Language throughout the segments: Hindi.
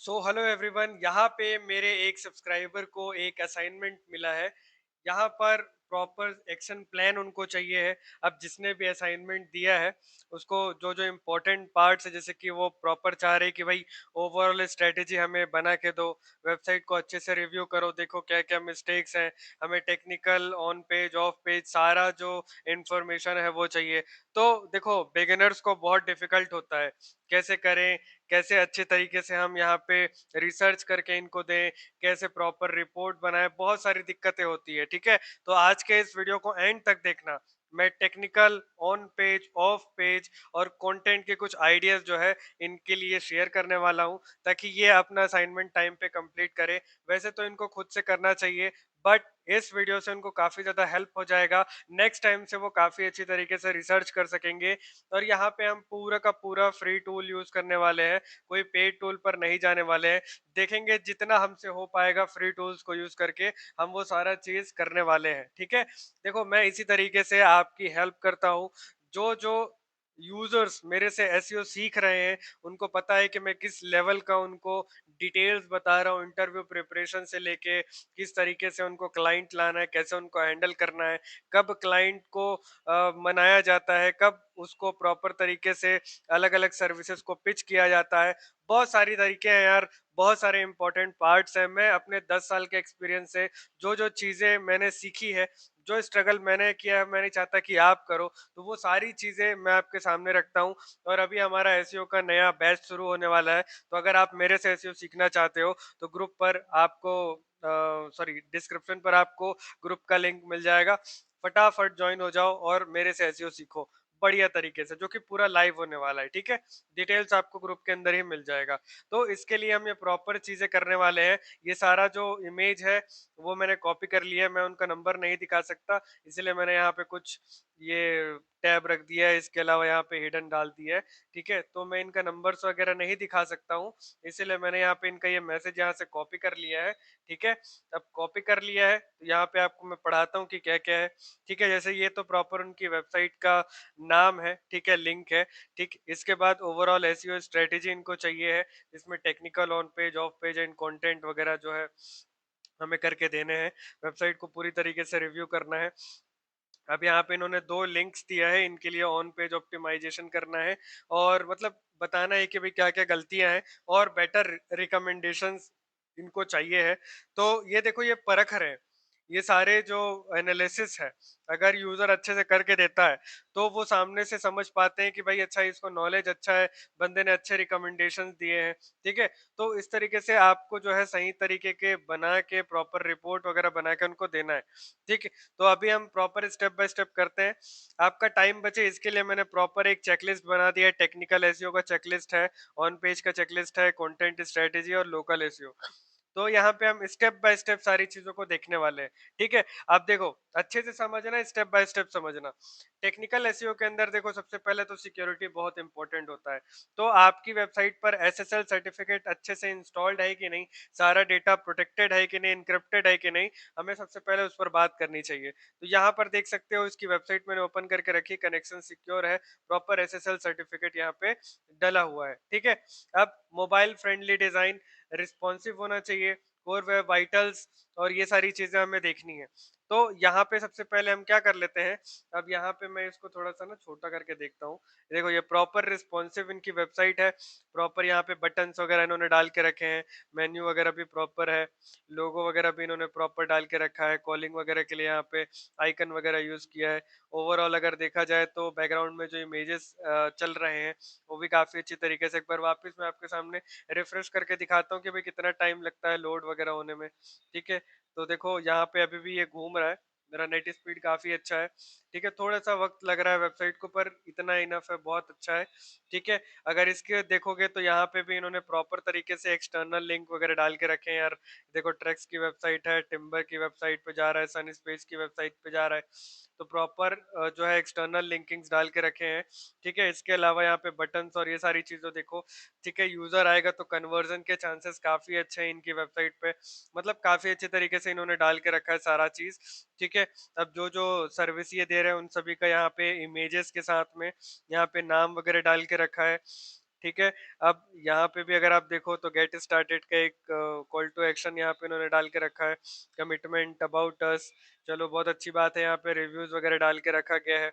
सो हेलो एवरीवन, यहाँ पे मेरे एक सब्सक्राइबर को एक असाइनमेंट मिला है। यहाँ पर प्रॉपर एक्शन प्लान उनको चाहिए है। अब जिसने भी असाइनमेंट दिया है उसको जो जो इम्पोर्टेंट पार्ट्स है, जैसे कि वो प्रॉपर चाह रहे कि भाई ओवरऑल स्ट्रेटेजी हमें बना के दो, वेबसाइट को अच्छे से रिव्यू करो, देखो क्या क्या मिस्टेक्स हैं, हमें technical on page of page सारा जो इंफॉर्मेशन है वो चाहिए। तो देखो, बिगिनर्स को बहुत डिफिकल्ट होता है, कैसे करें, कैसे अच्छे तरीके से हम यहाँ पे रिसर्च करके इनको दें, कैसे प्रॉपर रिपोर्ट बनाए, बहुत सारी दिक्कतें होती है। ठीक है, तो आज के इस वीडियो को एंड तक देखना। मैं technical, on page, of page और कंटेंट के कुछ आइडियाज जो है इनके लिए शेयर करने वाला हूं, ताकि ये अपना असाइनमेंट टाइम पे कंप्लीट करे। वैसे तो इनको खुद से करना चाहिए, बट इस वीडियो से उनको काफी ज्यादा हेल्प हो जाएगा। नेक्स्ट टाइम से वो काफी अच्छी तरीके से रिसर्च कर सकेंगे। और यहाँ पे हम पूरा का पूरा फ्री टूल यूज करने वाले हैं, कोई पेड टूल पर नहीं जाने वाले हैं। देखेंगे जितना हमसे हो पाएगा फ्री टूल्स को यूज करके हम वो सारा चीज करने वाले हैं। ठीक है, देखो मैं इसी तरीके से आपकी हेल्प करता हूँ। जो जो यूजर्स मेरे से एसईओ सीख रहे हैं उनको पता है कि मैं किस लेवल का उनको डिटेल्स बता रहा हूँ, इंटरव्यू प्रिपरेशन से लेके किस तरीके से उनको क्लाइंट लाना है, कैसे उनको हैंडल करना है, कब क्लाइंट को मनाया जाता है, कब उसको प्रॉपर तरीके से अलग अलग सर्विसेज को पिच किया जाता है। बहुत सारी तरीके हैं यार, बहुत सारे इंपॉर्टेंट पार्ट्स हैं। मैं अपने 10 साल के एक्सपीरियंस से जो जो चीजें मैंने सीखी है, जो स्ट्रगल मैंने किया है, मैं नहीं चाहता कि आप करो, तो वो सारी चीजें मैं आपके सामने रखता हूँ। और अभी हमारा एसईओ का नया बैच शुरू होने वाला है, तो अगर आप मेरे से एसईओ सीखना चाहते हो तो ग्रुप पर आपको सॉरी डिस्क्रिप्शन पर आपको ग्रुप का लिंक मिल जाएगा। फटाफट ज्वाइन हो जाओ और मेरे से एसईओ सीखो बढ़िया तरीके से, जो कि पूरा लाइव होने वाला है। ठीक है, डिटेल्स आपको ग्रुप के अंदर ही मिल जाएगा। तो इसके लिए हम ये प्रॉपर चीजें करने वाले हैं। ये सारा जो इमेज है वो मैंने कॉपी कर लिया है, मैं उनका नंबर नहीं दिखा सकता, इसलिए मैंने यहाँ पे कुछ ये टैब रख दिया है, इसके अलावा यहाँ पे हिडन डाल दिया है। ठीक है, तो मैं इनका नंबर्स वगैरह नहीं दिखा सकता हूँ, इसीलिए मैंने यहाँ पे इनका ये मैसेज यहाँ से कॉपी कर लिया है। ठीक है, अब कॉपी कर लिया है तो यहाँ पे आपको मैं पढ़ाता हूँ कि क्या क्या है। ठीक है, जैसे ये तो प्रॉपर उनकी वेबसाइट का नाम है, ठीक है, लिंक है। ठीक, इसके बाद ओवरऑल एसईओ स्ट्रेटेजी इनको चाहिए है, इसमें technical, on page, of page and content वगैरह जो है हमें करके देने हैं। वेबसाइट को पूरी तरीके से रिव्यू करना है। अब यहाँ पे इन्होंने दो लिंक्स दिया है, इनके लिए ऑन पेज ऑप्टिमाइजेशन करना है और मतलब बताना है कि भाई क्या क्या गलतियां हैं और बेटर रिकमेंडेशंस इनको चाहिए है। तो ये देखो, ये परख रहे हैं, ये सारे जो एनालिसिस है, अगर यूजर अच्छे से करके देता है तो वो सामने से समझ पाते हैं कि भाई अच्छा, इसको नॉलेज अच्छा है, बंदे ने अच्छे रिकमेंडेशंस दिए हैं। ठीक है, तो इस तरीके से आपको जो है सही तरीके के बना के प्रॉपर रिपोर्ट वगैरह बना के उनको देना है। ठीक है, तो अभी हम प्रॉपर स्टेप बाय स्टेप करते हैं। आपका टाइम बचे इसके लिए मैंने प्रॉपर एक चेकलिस्ट बना दिया है। टेक्निकल एसईओ का चेकलिस्ट है, ऑन पेज का चेकलिस्ट है, कंटेंट स्ट्रेटेजी और लोकल एसईओ। तो यहाँ पे हम स्टेप बाय स्टेप सारी चीजों को देखने वाले हैं। ठीक है, आप देखो, अच्छे से समझना, स्टेप बाय स्टेप समझना। टेक्निकल एसईओ के अंदर देखो, सबसे पहले तो सिक्योरिटी बहुत इंपॉर्टेंट होता है। तो आपकी वेबसाइट पर एसएसएल सर्टिफिकेट अच्छे से इंस्टॉल्ड है कि नहीं, सारा डेटा प्रोटेक्टेड है कि नहीं, इनक्रिप्टेड है कि नहीं, हमें सबसे पहले उस पर बात करनी चाहिए। तो यहाँ पर देख सकते हो, इसकी वेबसाइट मैंने ओपन करके रखी, कनेक्शन सिक्योर है, प्रॉपर एसएसएल सर्टिफिकेट यहाँ पे डला हुआ है। ठीक है, अब मोबाइल फ्रेंडली डिजाइन, रिस्पॉन्सिव होना चाहिए, कोर वेब वाइटल्स और ये सारी चीजें हमें देखनी है। तो यहाँ पे सबसे पहले हम क्या कर लेते हैं, अब यहाँ पे मैं इसको थोड़ा सा ना छोटा करके देखता हूँ। देखो, ये प्रॉपर रिस्पॉन्सिव इनकी वेबसाइट है, प्रॉपर यहाँ पे बटन्स वगैरह इन्होंने डाल के रखे हैं, मेन्यू वगैरह भी प्रॉपर है, लोगो वगैरह भी इन्होंने प्रॉपर डाल के रखा है, कॉलिंग वगैरह के लिए यहाँ पे आइकन वगैरह यूज किया है। ओवरऑल अगर देखा जाए तो बैकग्राउंड में जो इमेजेस चल रहे हैं वो भी काफी अच्छी तरीके से, एक बार वापस मैं आपके सामने रिफ्रेश करके दिखाता हूँ कि भाई कितना टाइम लगता है लोड वगैरह होने में। ठीक है, तो देखो यहाँ पे अभी भी ये घूम रहा है, मेरा नेट स्पीड काफी अच्छा है। ठीक है, थोड़ा सा वक्त लग रहा है वेबसाइट को, पर इतना इनफ है, बहुत अच्छा है। ठीक है, अगर इसके देखोगे तो यहाँ पे भी इन्होंने प्रॉपर तरीके से एक्सटर्नल लिंक वगैरह डाल के रखे हैं यार। देखो, ट्रैक्स की वेबसाइट है, टिम्बर की वेबसाइट पे जा रहा है, सन स्पेस की वेबसाइट पे जा रहा है, तो प्रॉपर जो है एक्सटर्नल लिंकिंग्स डाल के रखे हैं। ठीक है, इसके अलावा यहाँ पे बटन्स और ये सारी चीजों देखो। ठीक है, यूजर आएगा तो कन्वर्जन के चांसेस काफी अच्छे हैं इनकी वेबसाइट पे, मतलब काफी अच्छे तरीके से इन्होंने डाल के रखा है सारा चीज। ठीक है, अब जो जो सर्विस ये दे रहे हैं उन सभी का यहाँ पे इमेजेस के साथ में यहाँ पे नाम वगैरह डाल के रखा है। ठीक है? अब यहाँ पे भी अगर आप देखो तो गेट स्टार्टेड का एक कॉल टू एक्शन यहाँ पे इन्होंने डाल के रखा है, कमिटमेंट अबाउट अस, चलो बहुत अच्छी बात है, यहाँ पे रिव्यूज वगैरह डाल के रखा गया है।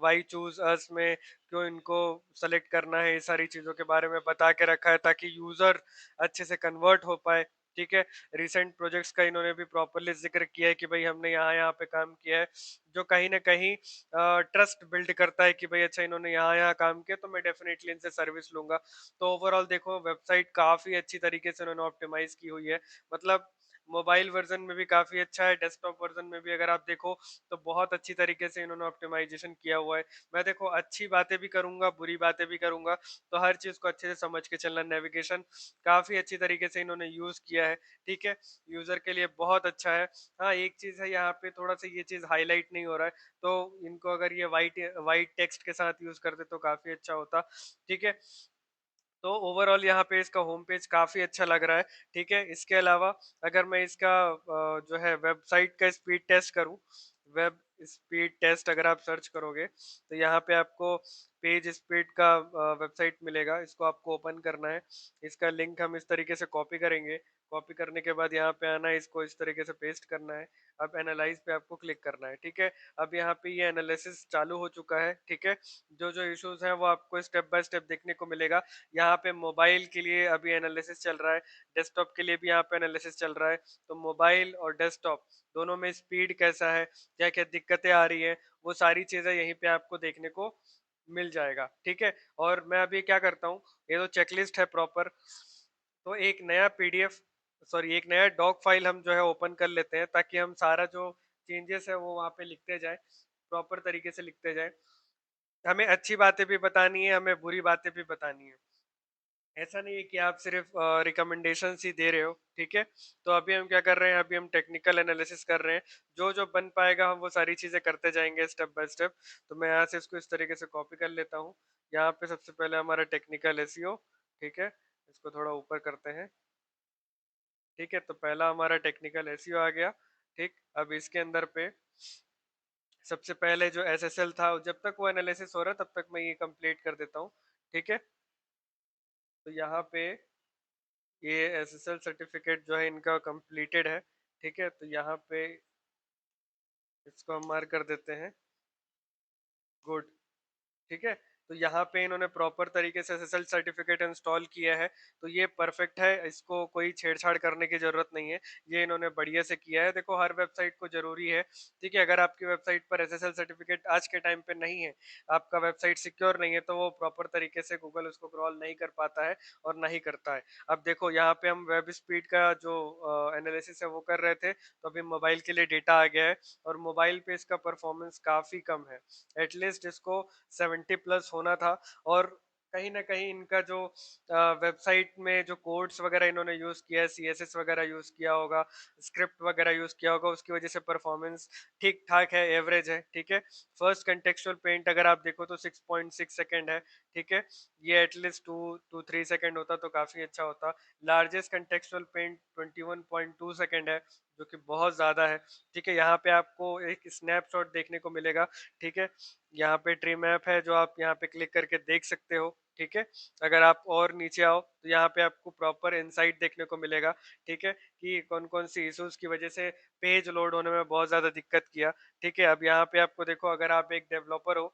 वाई चूज अस में क्यों इनको सेलेक्ट करना है, ये सारी चीजों के बारे में बता के रखा है ताकि यूजर अच्छे से कन्वर्ट हो पाए। ठीक है, रिसेंट प्रोजेक्ट्स का इन्होंने भी प्रॉपरली जिक्र किया है कि भाई हमने यहाँ यहाँ पे काम किया है, जो कहीं ना कहीं ट्रस्ट बिल्ड करता है कि भाई अच्छा इन्होंने यहाँ यहाँ काम किया तो मैं डेफिनेटली इनसे सर्विस लूंगा। तो ओवरऑल देखो वेबसाइट काफी अच्छी तरीके से उन्होंने ऑप्टिमाइज की हुई है, मतलब मोबाइल वर्जन में भी काफी अच्छा है, डेस्कटॉप वर्जन में भी अगर आप देखो तो बहुत अच्छी तरीके से इन्होंने ऑप्टिमाइजेशन किया हुआ है। मैं देखो अच्छी बातें भी करूंगा, बुरी बातें भी करूंगा, तो हर चीज को अच्छे से समझ के चलना। नेविगेशन काफी अच्छी तरीके से इन्होंने यूज किया है, ठीक है, यूजर के लिए बहुत अच्छा है। हाँ एक चीज है यहाँ पे थोड़ा सा ये चीज हाईलाइट नहीं हो रहा है, तो इनको अगर ये वाइट वाइट टेक्स्ट के साथ यूज करते तो काफी अच्छा होता। ठीक है, तो ओवरऑल यहाँ पे इसका होम पेज काफी अच्छा लग रहा है। ठीक है, इसके अलावा अगर मैं इसका जो है वेबसाइट का स्पीड टेस्ट करूँ, वेब स्पीड टेस्ट अगर आप सर्च करोगे तो यहाँ पे आपको पेज स्पीड का वेबसाइट मिलेगा, इसको आपको ओपन करना है। इसका लिंक हम इस तरीके से कॉपी करेंगे, कॉपी करने के बाद यहाँ पे आना है, इसको इस तरीके से पेस्ट करना है। अब एनालाइज पे आपको क्लिक करना है। ठीक है, अब यहाँ पे ये एनालिसिस चालू हो चुका है। ठीक है, जो जो इश्यूज हैं वो आपको स्टेप बाय स्टेप देखने को मिलेगा। यहाँ पे मोबाइल के लिए अभी एनालिसिस चल रहा है, डेस्कटॉप के लिए भी यहाँ पे एनालिसिस चल रहा है। तो मोबाइल और डेस्कटॉप दोनों में स्पीड कैसा है, क्या क्या दिक्कतें आ रही हैं, वो सारी चीजें यहीं पे आपको देखने को मिल जाएगा। ठीक है, और मैं अभी क्या करता हूँ, ये तो चेकलिस्ट है प्रॉपर, तो एक नया पीडीएफ, सॉरी एक नया डॉक फाइल हम जो है ओपन कर लेते हैं ताकि हम सारा जो चेंजेस है वो वहाँ पे लिखते जाए, प्रॉपर तरीके से लिखते जाए। हमें अच्छी बातें भी बतानी है, हमें बुरी बातें भी बतानी है, ऐसा नहीं है कि आप सिर्फ रिकमेंडेशन ही दे रहे हो। ठीक है, तो अभी हम क्या कर रहे हैं, अभी हम टेक्निकल एनालिसिस कर रहे हैं, जो जो बन पाएगा हम वो सारी चीजें करते जाएंगे स्टेप बाय स्टेप। तो मैं यहाँ से इसको इस तरीके से कॉपी कर लेता हूँ। यहाँ पे सबसे पहले हमारा टेक्निकल एसईओ, ठीक है, इसको थोड़ा ऊपर करते हैं। ठीक है, तो पहला हमारा टेक्निकल एसईओ आ गया। ठीक, अब इसके अंदर पे सबसे पहले जो एसएसएल था, जब तक वो एनालिसिस हो रहा है तब तक मैं ये कंप्लीट कर देता हूँ। ठीक है, तो यहाँ पे ये एसएसएल सर्टिफिकेट जो है इनका कंप्लीटेड है। ठीक है, तो यहाँ पे इसको हम मार्क कर देते हैं गुड। ठीक है, तो यहाँ पे इन्होंने प्रॉपर तरीके से एसएसएल सर्टिफिकेट इंस्टॉल किया है, तो ये परफेक्ट है, इसको कोई छेड़छाड़ करने की जरूरत नहीं है, ये इन्होंने बढ़िया से किया है। देखो हर वेबसाइट को जरूरी है, ठीक है, अगर आपकी वेबसाइट पर एसएसएल सर्टिफिकेट आज के टाइम पे नहीं है, आपका वेबसाइट सिक्योर नहीं है, तो वो प्रॉपर तरीके से गूगल उसको क्रॉल नहीं कर पाता है और नहीं करता है। अब देखो यहाँ पे हम वेब स्पीड का जो एनालिसिस है वो कर रहे थे, तो अभी मोबाइल के लिए डेटा आ गया है और मोबाइल पे इसका परफॉर्मेंस काफी कम है, एटलीस्ट इसको 70 प्लस होना था। और कहीं ना कहीं इनका जो वेबसाइट में जो कोड्स वगैरह इन्होंने यूज किया है, सीएसएस वगैरह यूज किया होगा, स्क्रिप्ट वगैरह यूज किया होगा, उसकी वजह से परफॉर्मेंस ठीक ठाक है, एवरेज है। ठीक है, फर्स्ट कंटेक्चुअल पेंट अगर आप देखो तो 6.6 सेकेंड है। ठीक है, ये एटलीस्ट 2 to 3 सेकेंड होता तो काफी अच्छा होता। लार्जेस्ट कंटेक्चुअल पेंट 21.2 सेकेंड है, जो कि बहुत ज्यादा है। ठीक है, यहाँ पे आपको एक स्नैपशॉट देखने को मिलेगा। ठीक है, यहाँ पे ट्री मैप है जो आप यहाँ पे क्लिक करके देख सकते हो। ठीक है, अगर आप और नीचे आओ तो यहाँ पे आपको प्रॉपर इंसाइट देखने को मिलेगा। ठीक है, कि कौन कौन सी इश्यूज की वजह से पेज लोड होने में बहुत ज्यादा दिक्कत किया। ठीक है, अब यहाँ पे आपको देखो, अगर आप एक डेवलपर हो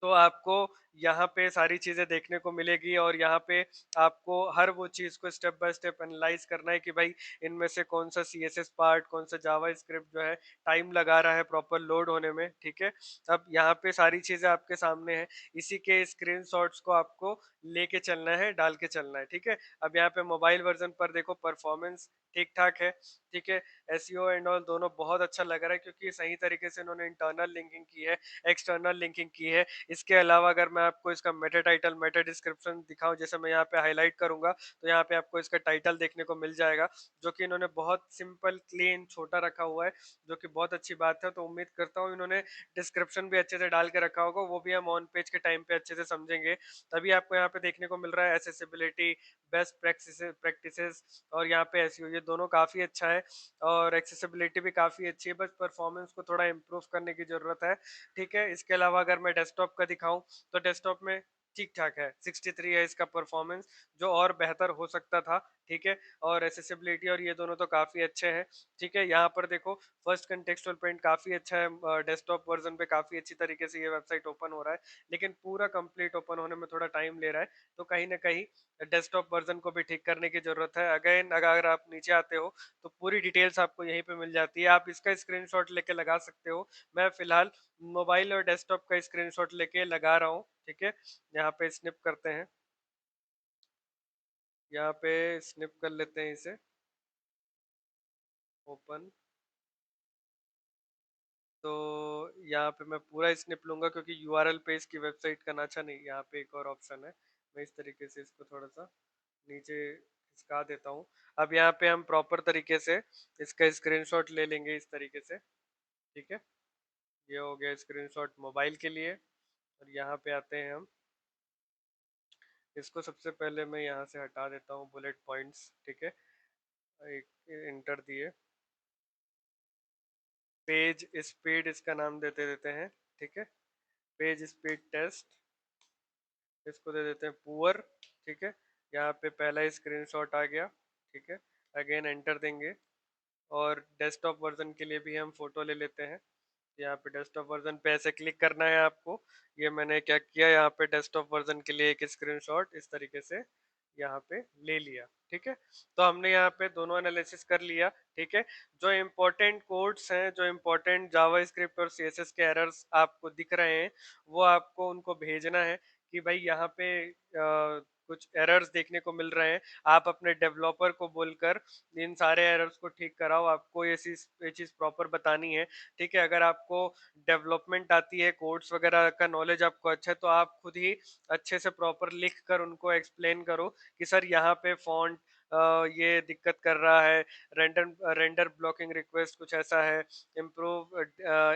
तो आपको यहाँ पे सारी चीजें देखने को मिलेगी और यहाँ पे आपको हर वो चीज को स्टेप बाय स्टेप एनालाइज करना है कि भाई इनमें से कौन सा सीएसएस पार्ट, कौन सा जावा स्क्रिप्ट जो है टाइम लगा रहा है प्रॉपर लोड होने में। ठीक है, अब यहाँ पे सारी चीजें आपके सामने है, इसी के स्क्रीनशॉट्स को आपको लेके चलना है, डाल के चलना है। ठीक है, अब यहाँ पे मोबाइल वर्जन पर देखो परफॉर्मेंस ठीक ठाक है। ठीक है, एसईओ एंड ऑल दोनों बहुत अच्छा लग रहा है क्योंकि सही तरीके से इन्होंने इंटरनल लिंकिंग की है, एक्सटर्नल लिंकिंग की है। इसके अलावा अगर मैं आपको इसका मेटा टाइटल, मेटा डिस्क्रिप्शन दिखाऊं, जैसे मैं यहाँ पे हाईलाइट करूंगा तो यहाँ पे आपको इसका टाइटल देखने को मिल जाएगा, जो कि इन्होंने बहुत सिंपल क्लीन छोटा रखा हुआ है, जो कि बहुत अच्छी बात है। तो उम्मीद करता हूँ इन्होंने डिस्क्रिप्शन भी अच्छे से डाल के रखा होगा, वो भी हम ऑन पेज के टाइम पे अच्छे से समझेंगे। तभी आपको यहाँ पे देखने को मिल रहा है एसेसिबिलिटी, बेस्ट प्रैक्टिसेस और यहाँ पे एसईओ, ये दोनों काफी अच्छा है और एक्सेसिबिलिटी भी काफी अच्छी है, बस परफॉर्मेंस को थोड़ा इम्प्रूव करने की जरूरत है। ठीक है, इसके अलावा अगर मैं डेस्कटॉप का दिखाऊं तो डेस्कटॉप में ठीक ठाक है, 63 है इसका परफॉर्मेंस, जो और बेहतर हो सकता था। ठीक है, और एसेसिबिलिटी और ये दोनों तो काफ़ी अच्छे हैं। ठीक है, यहाँ पर देखो फर्स्ट कंटेक्सचुअल प्रिंट काफ़ी अच्छा है, डेस्कटॉप वर्जन पे काफ़ी अच्छी तरीके से ये वेबसाइट ओपन हो रहा है, लेकिन पूरा कंप्लीट ओपन होने में थोड़ा टाइम ले रहा है। तो कहीं ना कहीं डेस्कटॉप वर्जन को भी ठीक करने की ज़रूरत है। अगेन अगर आप नीचे आते हो तो पूरी डिटेल्स आपको यहीं पे मिल जाती है, आप इसका स्क्रीनशॉट लेके लगा सकते हो। मैं फिलहाल मोबाइल और डेस्कटॉप का स्क्रीनशॉट लेके लगा रहा हूँ। ठीक है, यहाँ पे स्निप करते हैं, यहाँ पे स्निप कर लेते हैं इसे, ओपन। तो यहाँ पे मैं पूरा स्निप लूंगा क्योंकि यूआरएल पे इसकी वेबसाइट का नाचा नहीं। यहाँ पे एक और ऑप्शन है, मैं इस तरीके से इसको थोड़ा सा नीचे खिसका देता हूँ। अब यहाँ पे हम प्रॉपर तरीके से इसका स्क्रीनशॉट ले लेंगे इस तरीके से। ठीक है, ये हो गया स्क्रीनशॉट मोबाइल के लिए। और यहाँ पे आते हैं हम, इसको सबसे पहले मैं यहाँ से हटा देता हूँ बुलेट पॉइंट्स। ठीक है, एक इंटर दिए, पेज स्पीड इसका नाम देते देते हैं। ठीक है, पेज स्पीड टेस्ट, इसको दे देते हैं पुअर। ठीक है, यहाँ पे पहला स्क्रीनशॉट आ गया। ठीक है, अगेन एंटर देंगे, और डेस्कटॉप वर्जन के लिए भी हम फोटो ले लेते हैं। यहाँ पे डेस्कटॉप वर्जन पे ऐसे क्लिक करना है आपको। ये मैंने क्या किया, यहाँ पे डेस्कटॉप वर्जन के लिए एक स्क्रीनशॉट इस तरीके से यहाँ पे ले लिया। ठीक है, तो हमने यहाँ पे दोनों एनालिसिस कर लिया। ठीक है, जो इम्पोर्टेंट कोड्स हैं, जो इम्पोर्टेंट जावा स्क्रिप्ट और सीएसएस के एरर्स आपको दिख रहे हैं, वो आपको उनको भेजना है कि भाई यहाँ पे कुछ एरर्स देखने को मिल रहे हैं। आप अपने डेवलपर को बोलकर इन सारे एरर्स को ठीक कराओ, आपको ये चीज़ प्रॉपर बतानी है। ठीक है, अगर आपको डेवलपमेंट आती है, कोड्स वगैरह का नॉलेज आपको अच्छा है, तो आप खुद ही अच्छे से प्रॉपर लिख कर उनको एक्सप्लेन करो कि सर यहाँ पे फॉन्ट ये दिक्कत कर रहा है, रेंडर रेंडर ब्लॉकिंग रिक्वेस्ट कुछ ऐसा है, इम्प्रूव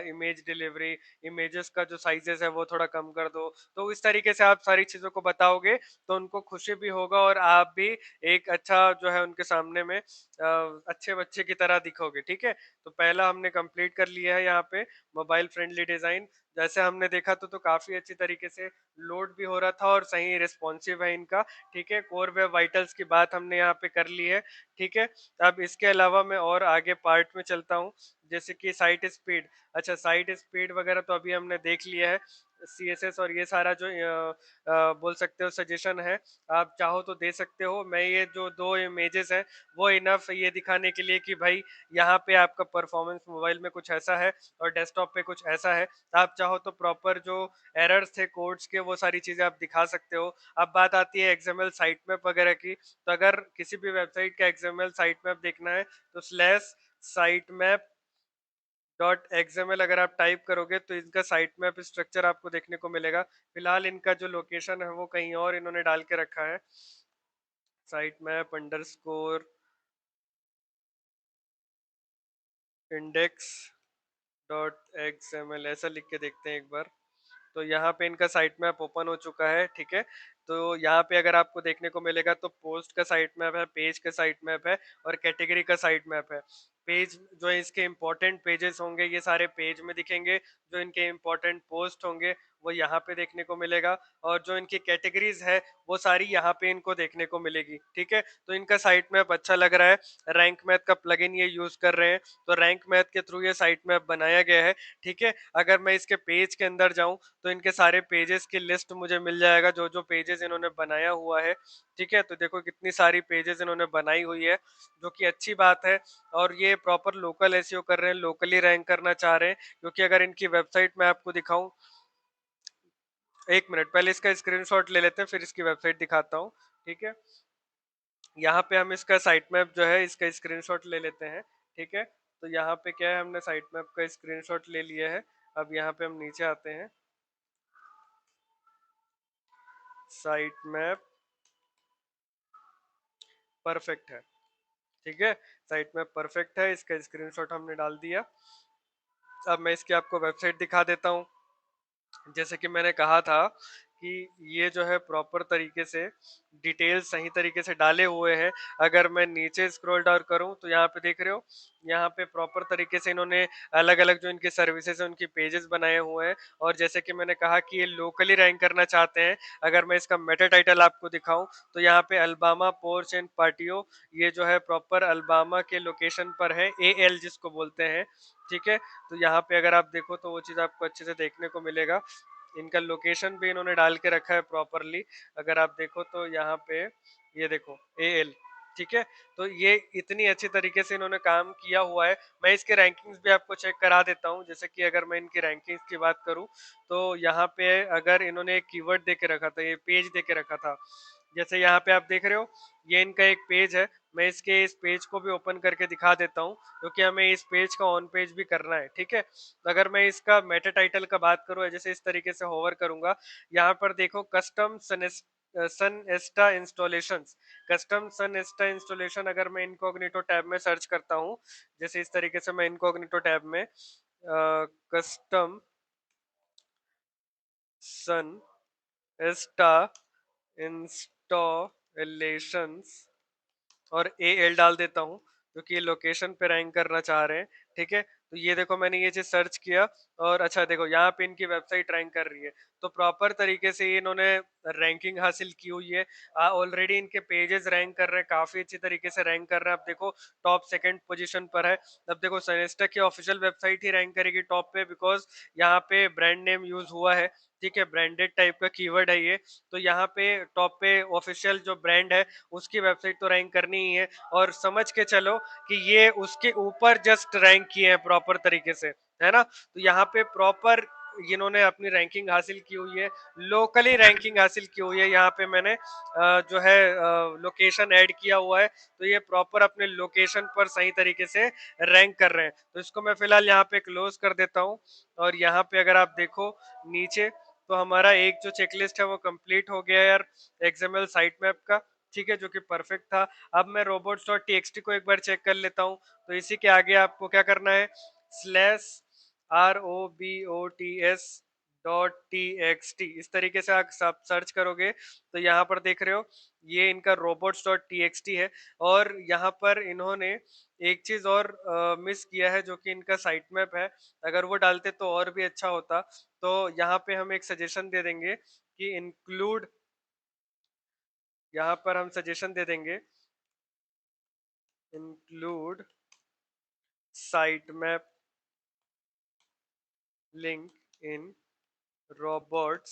इमेज डिलीवरी, इमेजेस का जो साइजेस है वो थोड़ा कम कर दो। तो इस तरीके से आप सारी चीज़ों को बताओगे तो उनको खुशी भी होगा, और आप भी एक अच्छा जो है उनके सामने में अच्छे बच्चे की तरह दिखोगे। ठीक है, तो पहला हमने कंप्लीट कर लिया है यहाँ पे मोबाइल फ्रेंडली डिजाइन। जैसे हमने देखा तो काफी अच्छी तरीके से लोड भी हो रहा था और सही रिस्पॉन्सिव है इनका। ठीक है, कोर वेब वाइटल्स की बात हमने यहाँ पे कर ली है। ठीक है, अब इसके अलावा मैं और आगे पार्ट में चलता हूँ, जैसे कि साइट स्पीड। अच्छा, साइट स्पीड वगैरह तो अभी हमने देख लिया है, सीएसएस और ये सारा जो बोल सकते हो सजेशन है, आप चाहो तो दे सकते हो। मैं ये जो दो इमेजेस हैं वो इनफ ये दिखाने के लिए कि भाई यहाँ पे आपका परफॉर्मेंस मोबाइल में कुछ ऐसा है और डेस्कटॉप पे कुछ ऐसा है। आप चाहो तो प्रॉपर जो एरर्स थे कोड्स के वो सारी चीजें आप दिखा सकते हो। अब बात आती है एक्सएमएल साइट मैप वगैरह की, तो अगर किसी भी वेबसाइट का एक्सएमएल साइट मैप देखना है तो slash site map dot XML अगर आप टाइप करोगे तो इनका साइट मैप स्ट्रक्चर आपको देखने को मिलेगा। फिलहाल इनका जो लोकेशन है वो कहीं और इन्होंने डाल के रखा है, site map underscore index dot XML ऐसा लिख के देखते हैं एक बार। तो यहाँ पे इनका साइट मैप ओपन हो चुका है। ठीक है, तो यहाँ पे अगर आपको देखने को मिलेगा तो पोस्ट का साइट मैप है, पेज का साइट मैप है, और कैटेगरी का साइट मैप है। पेज जो है इसके इंपॉर्टेंट पेजेस होंगे ये सारे पेज में दिखेंगे, जो इनके इंपॉर्टेंट पोस्ट होंगे वो यहाँ पे देखने को मिलेगा, और जो इनकी कैटेगरीज है वो सारी यहाँ पे इनको देखने को मिलेगी। ठीक है, तो इनका साइट मैप अच्छा लग रहा है। रैंक मैथ का प्लगइन ये यूज कर रहे हैं, तो रैंक मैथ के थ्रू ये साइट मैप बनाया गया है। ठीक है, अगर मैं इसके पेज के अंदर जाऊं तो इनके सारे पेजेस की लिस्ट मुझे मिल जाएगा, जो जो पेजेस इन्होंने बनाया हुआ है। ठीक है, तो देखो कितनी सारी पेजेस इन्होंने बनाई हुई है, जो कि अच्छी बात है। और ये प्रॉपर लोकल एसईओ कर रहे हैं, लोकली रैंक करना चाह रहे हैं, क्योंकि अगर इनकी वेबसाइट में आपको दिखाऊं, एक मिनट पहले इसका स्क्रीनशॉट ले लेते हैं फिर इसकी वेबसाइट दिखाता हूँ। ठीक है, यहाँ पे हम इसका साइट मैप जो है इसका स्क्रीनशॉट ले लेते हैं। ठीक है, तो यहाँ पे क्या है, हमने साइट मैप का स्क्रीनशॉट ले लिया है। अब यहाँ पे हम नीचे आते हैं, साइट मैप परफेक्ट है। ठीक है, साइट मैप परफेक्ट है, इसका स्क्रीनशॉट हमने डाल दिया। अब मैं इसकी आपको वेबसाइट दिखा देता हूँ। जैसे कि मैंने कहा था कि ये जो है प्रॉपर तरीके से डिटेल्स सही तरीके से डाले हुए हैं। अगर मैं नीचे स्क्रॉल डाउन करूँ तो यहाँ पे देख रहे हो, यहाँ पे प्रॉपर तरीके से इन्होंने अलग-अलग जो इनकी सर्विसेज है उनकी पेजेस बनाए हुए हैं। और जैसे कि मैंने कहा कि ये लोकली रैंक करना चाहते हैं। अगर मैं इसका मेटा टाइटल आपको दिखाऊं तो यहाँ पे अल्बामा पोर्च एंड पार्टियो, ये जो है प्रॉपर अल्बामा के लोकेशन पर है, एएल जिसको बोलते हैं। ठीक है, तो यहाँ पे अगर आप देखो तो वो चीज़ आपको अच्छे से देखने को मिलेगा। इनका लोकेशन भी इन्होंने डाल के रखा है प्रॉपरली। अगर आप देखो तो यहाँ पे ये देखो एएल। ठीक है, तो ये इतनी अच्छी तरीके से इन्होंने काम किया हुआ है। मैं इसके रैंकिंग्स भी आपको चेक करा देता हूँ। जैसे कि अगर मैं इनकी रैंकिंग्स की बात करूँ तो यहाँ पे अगर इन्होंने एक कीवर्ड दे के रखा था, ये पेज दे के रखा था। जैसे यहाँ पे आप देख रहे हो, ये इनका एक पेज है। मैं इसके इस पेज को भी ओपन करके दिखा देता हूँ क्योंकि हमें इस पेज का ऑन पेज भी करना है। ठीक है, तो अगर मैं इसका मेटा टाइटल का बात करूँ, जैसे इस तरीके से होवर करूंगा, यहाँ पर देखो कस्टम सन एस्टा इंस्टॉलेशंस। कस्टम सन एस्टा इंस्टॉलेशन अगर मैं इनकॉग्निटो टैब में सर्च करता हूँ, जैसे इस तरीके से मैं इनकॉग्निटो टैब में कस्टम सन एस्टा इंस्टॉलेशंस और ए एल डाल देता हूँ क्योंकि ये लोकेशन पे रैंक करना चाह रहे हैं। ठीक है, तो ये देखो मैंने ये चीज सर्च किया और अच्छा देखो यहाँ पे इनकी वेबसाइट रैंक कर रही है। तो प्रॉपर तरीके से ये इन्होंने रैंकिंग हासिल की हुई है। ऑलरेडी इनके पेजेस रैंक कर रहे हैं, काफी अच्छी तरीके से रैंक कर रहे हैं। अब देखो टॉप सेकंड पोजीशन पर है। अब देखो सनेस्टा की ऑफिशियल वेबसाइट ही रैंक करेगी टॉप पे, बिकॉज यहाँ पे ब्रांड नेम यूज हुआ है। ठीक है, ब्रांडेड टाइप का कीवर्ड है ये। तो यहाँ पे टॉप पे ऑफिशियल जो ब्रांड है उसकी वेबसाइट तो रैंक करनी ही है। और समझ के चलो कि ये उसके ऊपर जस्ट रैंक किए हैं प्रॉपर तरीके से, है ना। तो यहाँ पे प्रॉपर इन्होंने अपनी रैंकिंग हासिल की हुई है, लोकली रैंकिंग हासिल की हुई है। यहाँ पे मैंने जो है लोकेशन ऐड किया हुआ है, तो ये प्रॉपर अपने लोकेशन पर सही तरीके से रैंक कर रहे हैं। तो इसको मैं फिलहाल यहाँ पे क्लोज कर देता हूँ। और यहाँ पे अगर आप देखो नीचे, तो हमारा एक जो चेकलिस्ट है वो कंप्लीट हो गया है यार, एक्सएमएल साइट मैप का। ठीक है, जो कि परफेक्ट था। अब मैं robots.txt को एक बार चेक कर लेता हूँ। तो इसी के आगे आपको क्या करना है, स्लैश robots.txt इस तरीके से आप सर्च करोगे तो यहाँ पर देख रहे हो ये इनका robots.txt है। और यहाँ पर इन्होंने एक चीज और मिस किया है जो कि इनका साइट मैप है। अगर वो डालते तो और भी अच्छा होता। तो यहाँ पे हम एक सजेशन दे देंगे कि इंक्लूड, यहाँ पर हम सजेशन दे देंगे include site map link in robots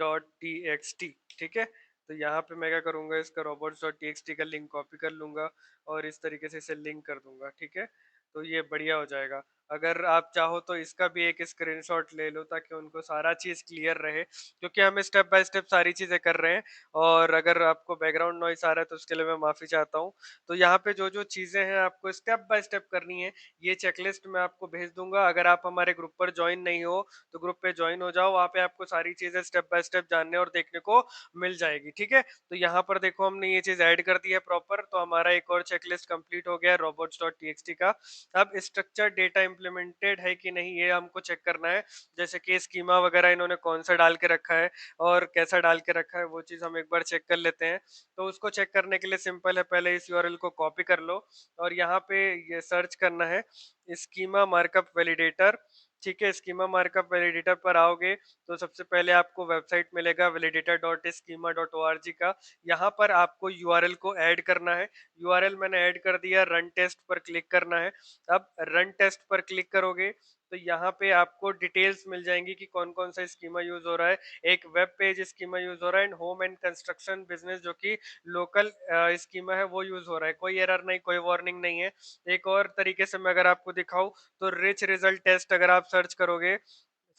dot T x T. ठीक है, तो यहाँ पे मैं क्या करूँगा, इसका robots dot T x T का लिंक कॉपी कर लूंगा और इस तरीके से इसे लिंक कर दूंगा। ठीक है, तो ये बढ़िया हो जाएगा। अगर आप चाहो तो इसका भी एक स्क्रीनशॉट ले लो ताकि उनको सारा चीज क्लियर रहे, क्योंकि हम स्टेप बाय स्टेप सारी चीजें कर रहे हैं। और अगर आपको बैकग्राउंड नॉइस आ रहा है तो उसके लिए मैं माफी चाहता हूँ। तो यहाँ पे जो जो चीजें हैं आपको स्टेप बाय स्टेप करनी है, ये चेकलिस्ट मैं आपको भेज दूंगा। अगर आप हमारे ग्रुप पर ज्वाइन नहीं हो तो ग्रुप पे ज्वाइन हो जाओ, वहाँ पे आपको सारी चीजें स्टेप बाय स्टेप जानने और देखने को मिल जाएगी। ठीक है, तो यहाँ पर देखो हमने ये चीज ऐड कर दी है प्रॉपर, तो हमारा एक और चेकलिस्ट कंप्लीट हो गया है robots.txt का। अब स्ट्रक्चर डेटा इम्प्लीमेंटेड है कि नहीं ये हमको चेक करना है। जैसे कि स्कीमा वगैरह इन्होंने कौन सा डाल के रखा है और कैसा डाल के रखा है, वो चीज हम एक बार चेक कर लेते हैं। तो उसको चेक करने के लिए सिंपल है, पहले इस यूआरएल को कॉपी कर लो और यहाँ पे ये सर्च करना है स्कीमा मार्कअप वैलिडेटर। ठीक है, स्कीमा मार्कअप वैलिडेटर पर आओगे तो सबसे पहले आपको वेबसाइट मिलेगा validator.schema.org का। यहाँ पर आपको यूआरएल को ऐड करना है। यूआरएल मैंने ऐड कर दिया, रन टेस्ट पर क्लिक करना है। अब रन टेस्ट पर क्लिक करोगे तो यहाँ पे आपको डिटेल्स मिल जाएंगी कि कौन कौन सा स्कीमा यूज हो रहा है। एक वेब पेज स्कीमा यूज हो रहा है and home and construction business जो कि लोकल स्कीमा है वो यूज हो रहा है। कोई एरर नहीं, कोई वार्निंग नहीं है। एक और तरीके से मैं अगर आपको दिखाऊं तो रिच रिजल्ट टेस्ट अगर आप सर्च करोगे,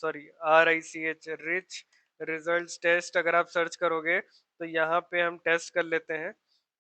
sorry RICH, rich result test अगर आप सर्च करोगे तो यहाँ पे हम टेस्ट कर लेते हैं।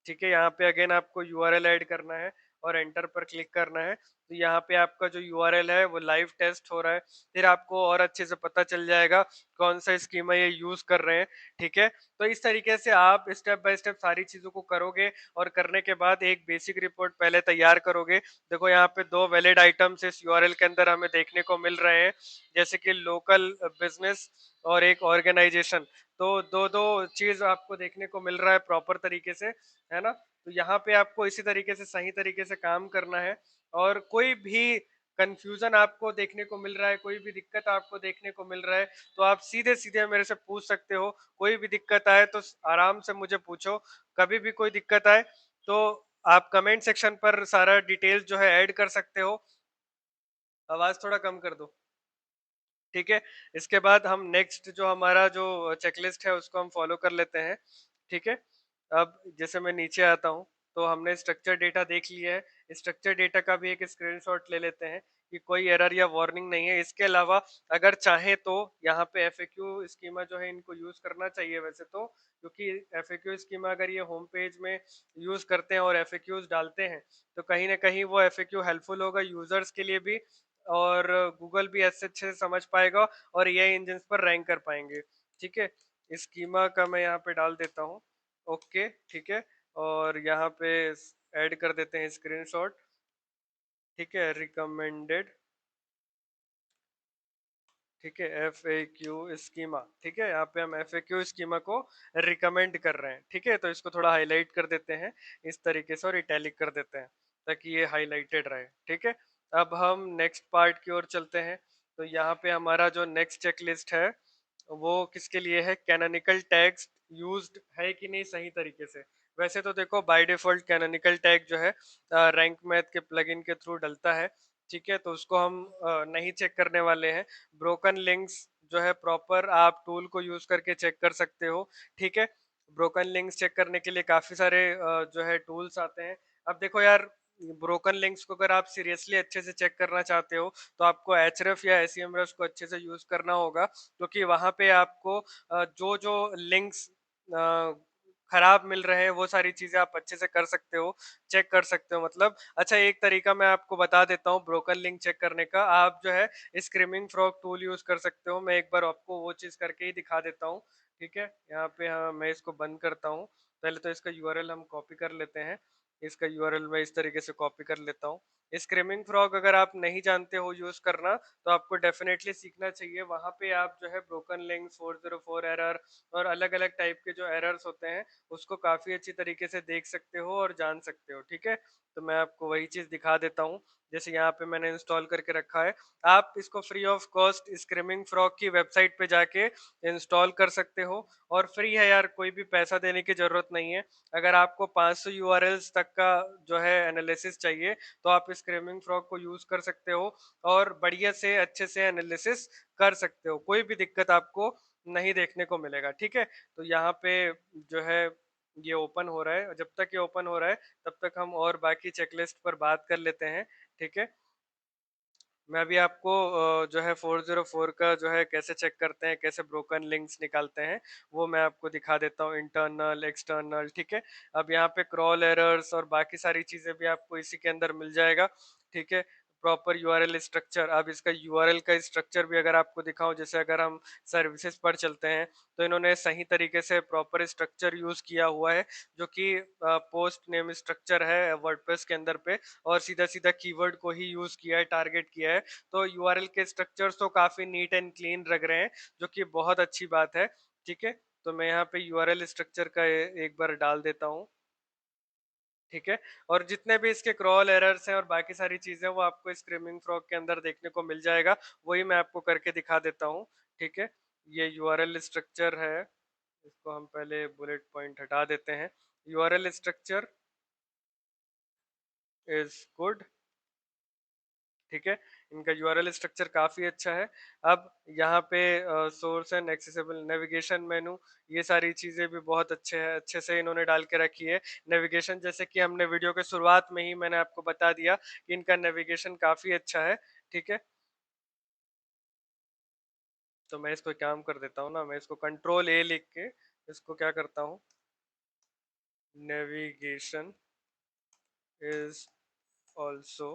ठीक है, यहाँ पे अगेन आपको यूआरएल ऐड करना है और एंटर पर क्लिक करना है। तो यहाँ पे आपका जो यूआरएल है वो लाइव टेस्ट हो रहा है, फिर आपको और अच्छे से पता चल जाएगा कौन सा स्कीमा ये यूज कर रहे हैं। ठीक है, तो इस तरीके से आप स्टेप बाय स्टेप सारी चीजों को करोगे और करने के बाद एक बेसिक रिपोर्ट पहले तैयार करोगे। देखो यहाँ पे दो वैलिड आइटम्स इस यूआरएल के अंदर हमें देखने को मिल रहे हैं, जैसे कि लोकल बिजनेस और एक ऑर्गेनाइजेशन। तो दो दो चीज आपको देखने को मिल रहा है प्रॉपर तरीके से, है ना। तो यहाँ पे आपको इसी तरीके से सही तरीके से काम करना है, और कोई भी कंफ्यूजन आपको देखने को मिल रहा है, कोई भी दिक्कत आपको देखने को मिल रहा है, तो आप सीधे सीधे मेरे से पूछ सकते हो। कोई भी दिक्कत आए तो आराम से मुझे पूछो, कभी भी कोई दिक्कत आए तो आप कमेंट सेक्शन पर सारा डिटेल्स जो है ऐड कर सकते हो। आवाज थोड़ा कम कर दो। ठीक है, इसके बाद हम नेक्स्ट जो हमारा जो चेकलिस्ट है उसको हम फॉलो कर लेते हैं। ठीक है, अब जैसे मैं नीचे आता हूँ, तो हमने स्ट्रक्चर डेटा देख लिया है। स्ट्रक्चर डेटा का भी एक स्क्रीनशॉट ले लेते हैं कि कोई एरर या वार्निंग नहीं है। इसके अलावा अगर चाहे तो यहाँ पे एफएक्यू स्कीमा जो है इनको यूज करना चाहिए वैसे तो, क्योंकि एफएक्यू स्कीमा अगर ये होम पेज में यूज करते हैं और एफएक्यूज डालते हैं तो कहीं ना कहीं वो एफएक्यू हेल्पफुल होगा यूजर्स के लिए भी, और गूगल भी अच्छे अच्छे से समझ पाएगा और एआई इंजन पर रैंक कर पाएंगे। ठीक है, स्कीमा का मैं यहाँ पे डाल देता हूँ। ओके, ठीक है, और यहाँ पे ऐड कर देते हैं स्क्रीनशॉट। ठीक है, रिकमेंडेड। ठीक है, एफ ए क्यू स्कीमा। ठीक है, यहाँ पे हम एफ ए क्यू स्कीमा को रिकमेंड कर रहे हैं। ठीक है, तो इसको थोड़ा हाईलाइट कर देते हैं इस तरीके से, और इटैलिक कर देते हैं ताकि ये हाईलाइटेड रहे। ठीक है, अब हम नेक्स्ट पार्ट की ओर चलते हैं। तो यहाँ पे हमारा जो नेक्स्ट चेकलिस्ट है वो किसके लिए है, कैनोनिकल टैग्स यूज्ड है कि नहीं सही तरीके से। वैसे तो देखो बाय डिफॉल्ट कैनोनिकल टैग जो है रैंक मैथ के प्लगइन के थ्रू डलता है। ठीक है, तो उसको हम नहीं चेक करने वाले हैं। ब्रोकन लिंक्स जो है प्रॉपर आप टूल को यूज करके चेक कर सकते हो। ठीक है, ब्रोकन लिंक्स चेक करने के लिए काफी सारे जो है टूल्स आते हैं। अब देखो यार, ब्रोकन लिंक्स को अगर आप सीरियसली अच्छे से चेक करना चाहते हो तो आपको एचरेफ या एसीएमरेफ को अच्छे से यूज करना होगा, क्योंकि वहां पे आपको जो जो लिंक्स खराब मिल रहे हैं वो सारी चीजें आप अच्छे से कर सकते हो, चेक कर सकते हो। मतलब अच्छा, एक तरीका मैं आपको बता देता हूँ ब्रोकन लिंक चेक करने का। आप जो है स्क्रीमिंग फ्रॉग टूल यूज कर सकते हो। मैं एक बार आपको वो चीज करके ही दिखा देता हूँ। ठीक है, यहाँ पे हाँ मैं इसको बंद करता हूँ। पहले तो इसका यूआरएल हम कॉपी कर लेते हैं। इसका यूआरएल मैं इस तरीके से कॉपी कर लेता हूँ। स्क्रीमिंग फ्रॉग अगर आप नहीं जानते हो यूज करना तो आपको डेफिनेटली सीखना चाहिए। वहां पे आप जो है ब्रोकन लिंक्स, 404 एरर और अलग अलग टाइप के जो एरर्स होते हैं उसको काफी अच्छी तरीके से देख सकते हो और जान सकते हो। ठीक है, तो मैं आपको वही चीज दिखा देता हूँ। जैसे यहाँ पे मैंने इंस्टॉल करके रखा है, आप इसको free of cost screaming frog की वेबसाइट पे जाके इंस्टॉल कर सकते हो, और फ्री है यार, कोई भी पैसा देने की जरूरत नहीं है। अगर आपको 500 यूआरएल्स तक का जो है एनालिसिस चाहिए तो आप स्क्रीमिंग फ्रॉग को यूज कर सकते हो और बढ़िया से अच्छे से एनालिसिस कर सकते हो। कोई भी दिक्कत आपको नहीं देखने को मिलेगा। ठीक है, तो यहाँ पे जो है ये ओपन हो रहा है, जब तक ये ओपन हो रहा है तब तक हम और बाकी चेकलिस्ट पर बात कर लेते हैं। ठीक है, मैं अभी आपको जो है 404 का जो है कैसे चेक करते हैं, कैसे ब्रोकन लिंक्स निकालते हैं, वो मैं आपको दिखा देता हूँ, इंटरनल एक्सटर्नल। ठीक है, अब यहाँ पे क्रॉल एरर्स और बाकी सारी चीजें भी आपको इसी के अंदर मिल जाएगा। ठीक है, प्रॉपर यूआरएल स्ट्रक्चर। अब इसका यूआरएल का स्ट्रक्चर भी अगर आपको दिखाऊं, जैसे अगर हम सर्विसेज पर चलते हैं तो इन्होंने सही तरीके से प्रॉपर स्ट्रक्चर यूज किया हुआ है, जो कि पोस्ट नेम स्ट्रक्चर है वर्डप्रेस के अंदर पे, और सीधा सीधा कीवर्ड को ही यूज किया है, टारगेट किया है। तो यूआरएल के स्ट्रक्चर्स तो काफी नीट एंड क्लीन लग रहे हैं, जो कि बहुत अच्छी बात है। ठीक है, तो मैं यहाँ पे यूआरएल स्ट्रक्चर का एक बार डाल देता हूँ। ठीक है, और जितने भी इसके क्रॉल एरर्स हैं और बाकी सारी चीजें वो आपको स्क्रीमिंग फ्रॉग के अंदर देखने को मिल जाएगा, वही मैं आपको करके दिखा देता हूँ। ठीक है, ये यूआरएल स्ट्रक्चर है, इसको हम पहले बुलेट पॉइंट हटा देते हैं। URL structure is good. ठीक है, इनका यूआरएल स्ट्रक्चर काफी अच्छा है। अब यहाँ पे सोर्स एंड एक्सेसिबल नेविगेशन मेनू, ये सारी चीजें भी बहुत अच्छे हैं, अच्छे से इन्होंने डाल के रखी है। नेविगेशन जैसे कि हमने वीडियो के शुरुआत में ही मैंने आपको बता दिया कि इनका नेविगेशन काफी अच्छा है। ठीक है, तो मैं इसको काम कर देता हूँ ना, मैं इसको कंट्रोल ए लिख के इसको क्या करता हूँ, नेविगेशन इज ऑल्सो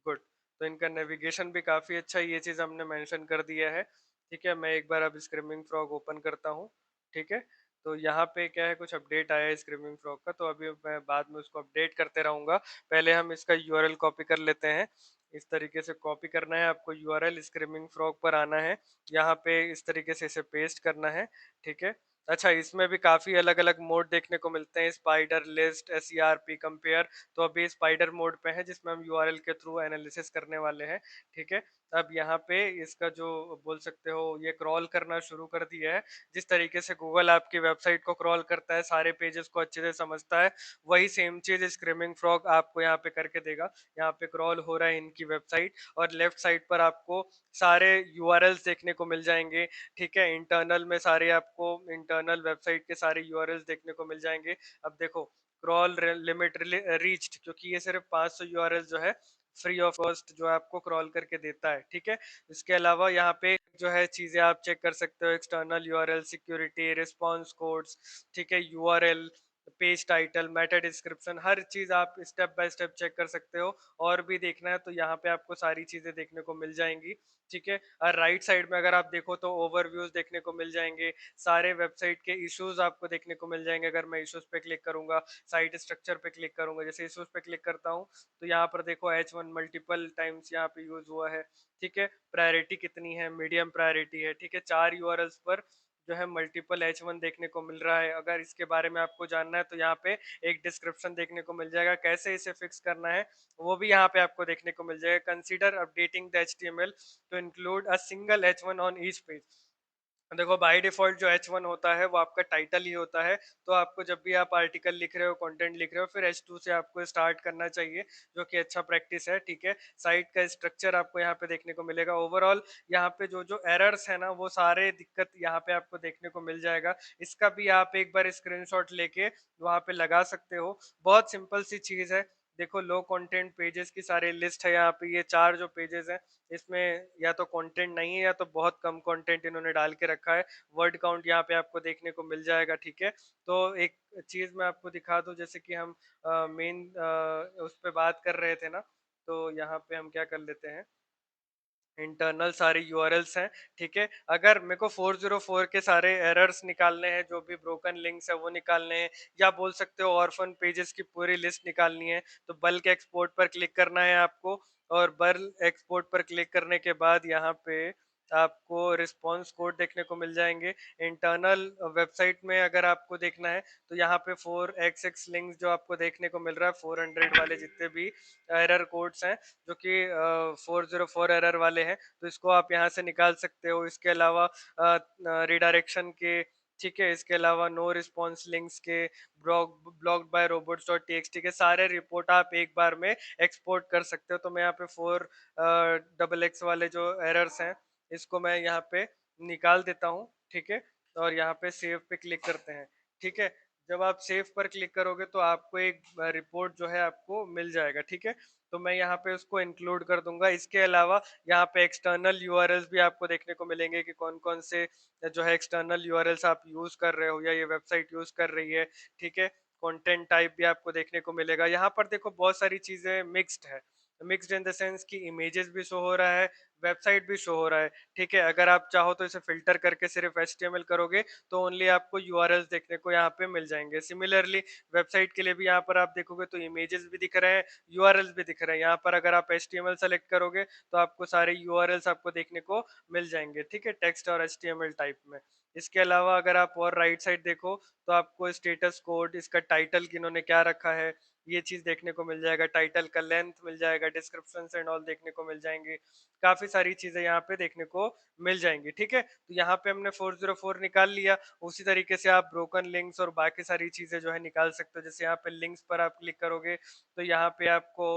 गुड। तो इनका नेविगेशन भी काफ़ी अच्छा है, ये चीज़ हमने मेंशन कर दिया है। ठीक है, मैं एक बार अब स्क्रीमिंग फ्रॉग ओपन करता हूँ। ठीक है, तो यहाँ पे क्या है, कुछ अपडेट आया है स्क्रीमिंग फ्रॉग का, तो अभी मैं बाद में उसको अपडेट करते रहूँगा। पहले हम इसका यूआरएल कॉपी कर लेते हैं। इस तरीके से कॉपी करना है आपको, यूआरएल स्क्रीमिंग फ्रॉग पर आना है, यहाँ पे इस तरीके से इसे पेस्ट करना है। ठीक है, अच्छा इसमें भी काफ़ी अलग अलग मोड देखने को मिलते हैं, स्पाइडर, लिस्ट, एसईआरपी, कंपेयर। तो अभी स्पाइडर मोड पे है जिसमें हम यूआरएल के थ्रू एनालिसिस करने वाले हैं। ठीक है, अब यहाँ पे इसका जो बोल सकते हो ये क्रॉल करना शुरू कर दिया है। जिस तरीके से गूगल आपकी वेबसाइट को क्रॉल करता है, सारे पेजेस को अच्छे से समझता है, वही सेम चीज स्क्रीमिंग फ्रॉग आपको यहाँ पे करके देगा। यहाँ पे क्रॉल हो रहा है इनकी वेबसाइट, और लेफ्ट साइड पर आपको सारे यूआरएल्स देखने को मिल जाएंगे। ठीक है, इंटरनल में सारे आपको इंटरनल वेबसाइट के सारे यूआरएल्स देखने को मिल जाएंगे। अब देखो, क्रॉल लिमिट रीच्ड, क्योंकि ये सिर्फ 500 यूआरएल जो है फ्री ऑफ कॉस्ट जो आपको क्रॉल करके देता है। ठीक है, इसके अलावा यहाँ पे जो है चीजें आप चेक कर सकते हो, external URL, security, response codes. ठीक है, URL, page title, meta description, हर चीज आप स्टेप बाय स्टेप चेक कर सकते हो। और भी देखना है तो यहाँ पे आपको सारी चीजें देखने को मिल जाएंगी। ठीक है, और राइट साइड में अगर आप देखो तो ओवरव्यूज देखने को मिल जाएंगे, सारे वेबसाइट के इश्यूज आपको देखने को मिल जाएंगे। अगर मैं इश्यूज पे क्लिक करूंगा, साइट स्ट्रक्चर पे क्लिक करूंगा, जैसे इश्यूज पे क्लिक करता हूँ, तो यहाँ पर देखो H1 मल्टीपल टाइम्स यहाँ पे यूज हुआ है। ठीक है, प्रायोरिटी कितनी है, मीडियम प्रायोरिटी है। ठीक है, 4 यूआरएल्स पर जो है मल्टीपल H1 देखने को मिल रहा है। अगर इसके बारे में आपको जानना है तो यहाँ पे एक डिस्क्रिप्शन देखने को मिल जाएगा, कैसे इसे फिक्स करना है वो भी यहाँ पे आपको देखने को मिल जाएगा। Consider updating the HTML to include a single H1 on each page. देखो, बाय डिफॉल्ट जो H1 होता है वो आपका टाइटल ही होता है। तो आपको जब भी आप आर्टिकल लिख रहे हो, कंटेंट लिख रहे हो, फिर H2 से आपको स्टार्ट करना चाहिए, जो कि अच्छा प्रैक्टिस है। ठीक है, साइट का स्ट्रक्चर आपको यहाँ पे देखने को मिलेगा। ओवरऑल यहाँ पे जो जो एरर्स है ना, वो सारे दिक्कत यहाँ पे आपको देखने को मिल जाएगा। इसका भी आप एक बार स्क्रीनशॉट लेके वहाँ पे लगा सकते हो। बहुत सिंपल सी चीज है। देखो, लो कंटेंट पेजेस की सारी लिस्ट है यहाँ पे, ये 4 जो पेजेस हैं, इसमें या तो कंटेंट नहीं है या तो बहुत कम कंटेंट इन्होंने डाल के रखा है। वर्ड काउंट यहाँ पे आपको देखने को मिल जाएगा। ठीक है, तो एक चीज मैं आपको दिखा दूं, जैसे कि हम मेन उस पे बात कर रहे थे ना, तो यहाँ पे हम क्या कर लेते हैं, इंटरनल सारे यूआरएल्स हैं। ठीक है, अगर मेरे को 404 के सारे एरर्स निकालने हैं, जो भी ब्रोकन लिंक्स है वो निकालने हैं, या बोल सकते हो ऑर्फन पेजेस की पूरी लिस्ट निकालनी है, तो बल्क एक्सपोर्ट पर क्लिक करना है आपको। और बल्क एक्सपोर्ट पर क्लिक करने के बाद यहाँ पे आपको रिस्पॉन्स कोड देखने को मिल जाएंगे। इंटरनल वेबसाइट में अगर आपको देखना है तो यहाँ पे 4xx लिंक्स जो आपको देखने को मिल रहा है, 400 वाले जितने भी एरर कोड्स हैं, जो कि 404 एरर वाले हैं, तो इसको आप यहाँ से निकाल सकते हो। इसके अलावा रिडायरेक्शन के, ठीक है, इसके अलावा नो रिस्पॉन्स लिंक्स के, blocked by robots dot TXT के सारे रिपोर्ट आप एक बार में एक्सपोर्ट कर सकते हो। तो मैं यहाँ पे 4xx वाले जो एरर्स हैं, इसको मैं यहाँ पे निकाल देता हूँ। ठीक है, और यहाँ पे सेव पे क्लिक करते हैं। ठीक है, जब आप सेव पर क्लिक करोगे तो आपको एक रिपोर्ट जो है आपको मिल जाएगा। ठीक है, तो मैं यहाँ पे उसको इंक्लूड कर दूंगा। इसके अलावा यहाँ पे एक्सटर्नल यूआरएल्स भी आपको देखने को मिलेंगे कि कौन कौन से जो है एक्सटर्नल यूआरएल्स आप यूज कर रहे हो या ये वेबसाइट यूज कर रही है। ठीक है, कंटेंट टाइप भी आपको देखने को मिलेगा। यहाँ पर देखो, बहुत सारी चीजें मिक्स्ड है। मिक्स्ड इन द सेंस कि इमेजेस भी शो हो रहा है, वेबसाइट भी शो हो रहा है। ठीक है, अगर आप चाहो तो इसे फिल्टर करके सिर्फ HTML करोगे तो ओनली आपको यूआरएल्स देखने को यहाँ पे मिल जाएंगे। सिमिलरली वेबसाइट के लिए भी यहाँ पर आप देखोगे तो इमेजेस भी दिख रहे हैं, यूआरएल्स भी दिख रहे हैं। यहाँ पर अगर आप HTML सेलेक्ट करोगे तो आपको सारे यूआरएल्स आपको देखने को मिल जाएंगे। ठीक है, टेक्स्ट और HTML टाइप में। इसके अलावा अगर आप और राइट साइड देखो तो आपको स्टेटस कोड, इसका टाइटल किन्होंने क्या रखा है, ये चीज देखने को मिल जाएगा। टाइटल का लेंथ मिल जाएगा, डिस्क्रिप्शन एंड ऑल देखने को मिल जाएंगे। काफी सारी चीजें यहाँ पे देखने को मिल जाएंगी। ठीक है, तो यहाँ पे हमने 404 निकाल लिया। उसी तरीके से आप ब्रोकन लिंक्स और बाकी सारी चीजें जो है निकाल सकते हो। जैसे यहाँ पे लिंक्स पर आप क्लिक करोगे तो यहाँ पे आपको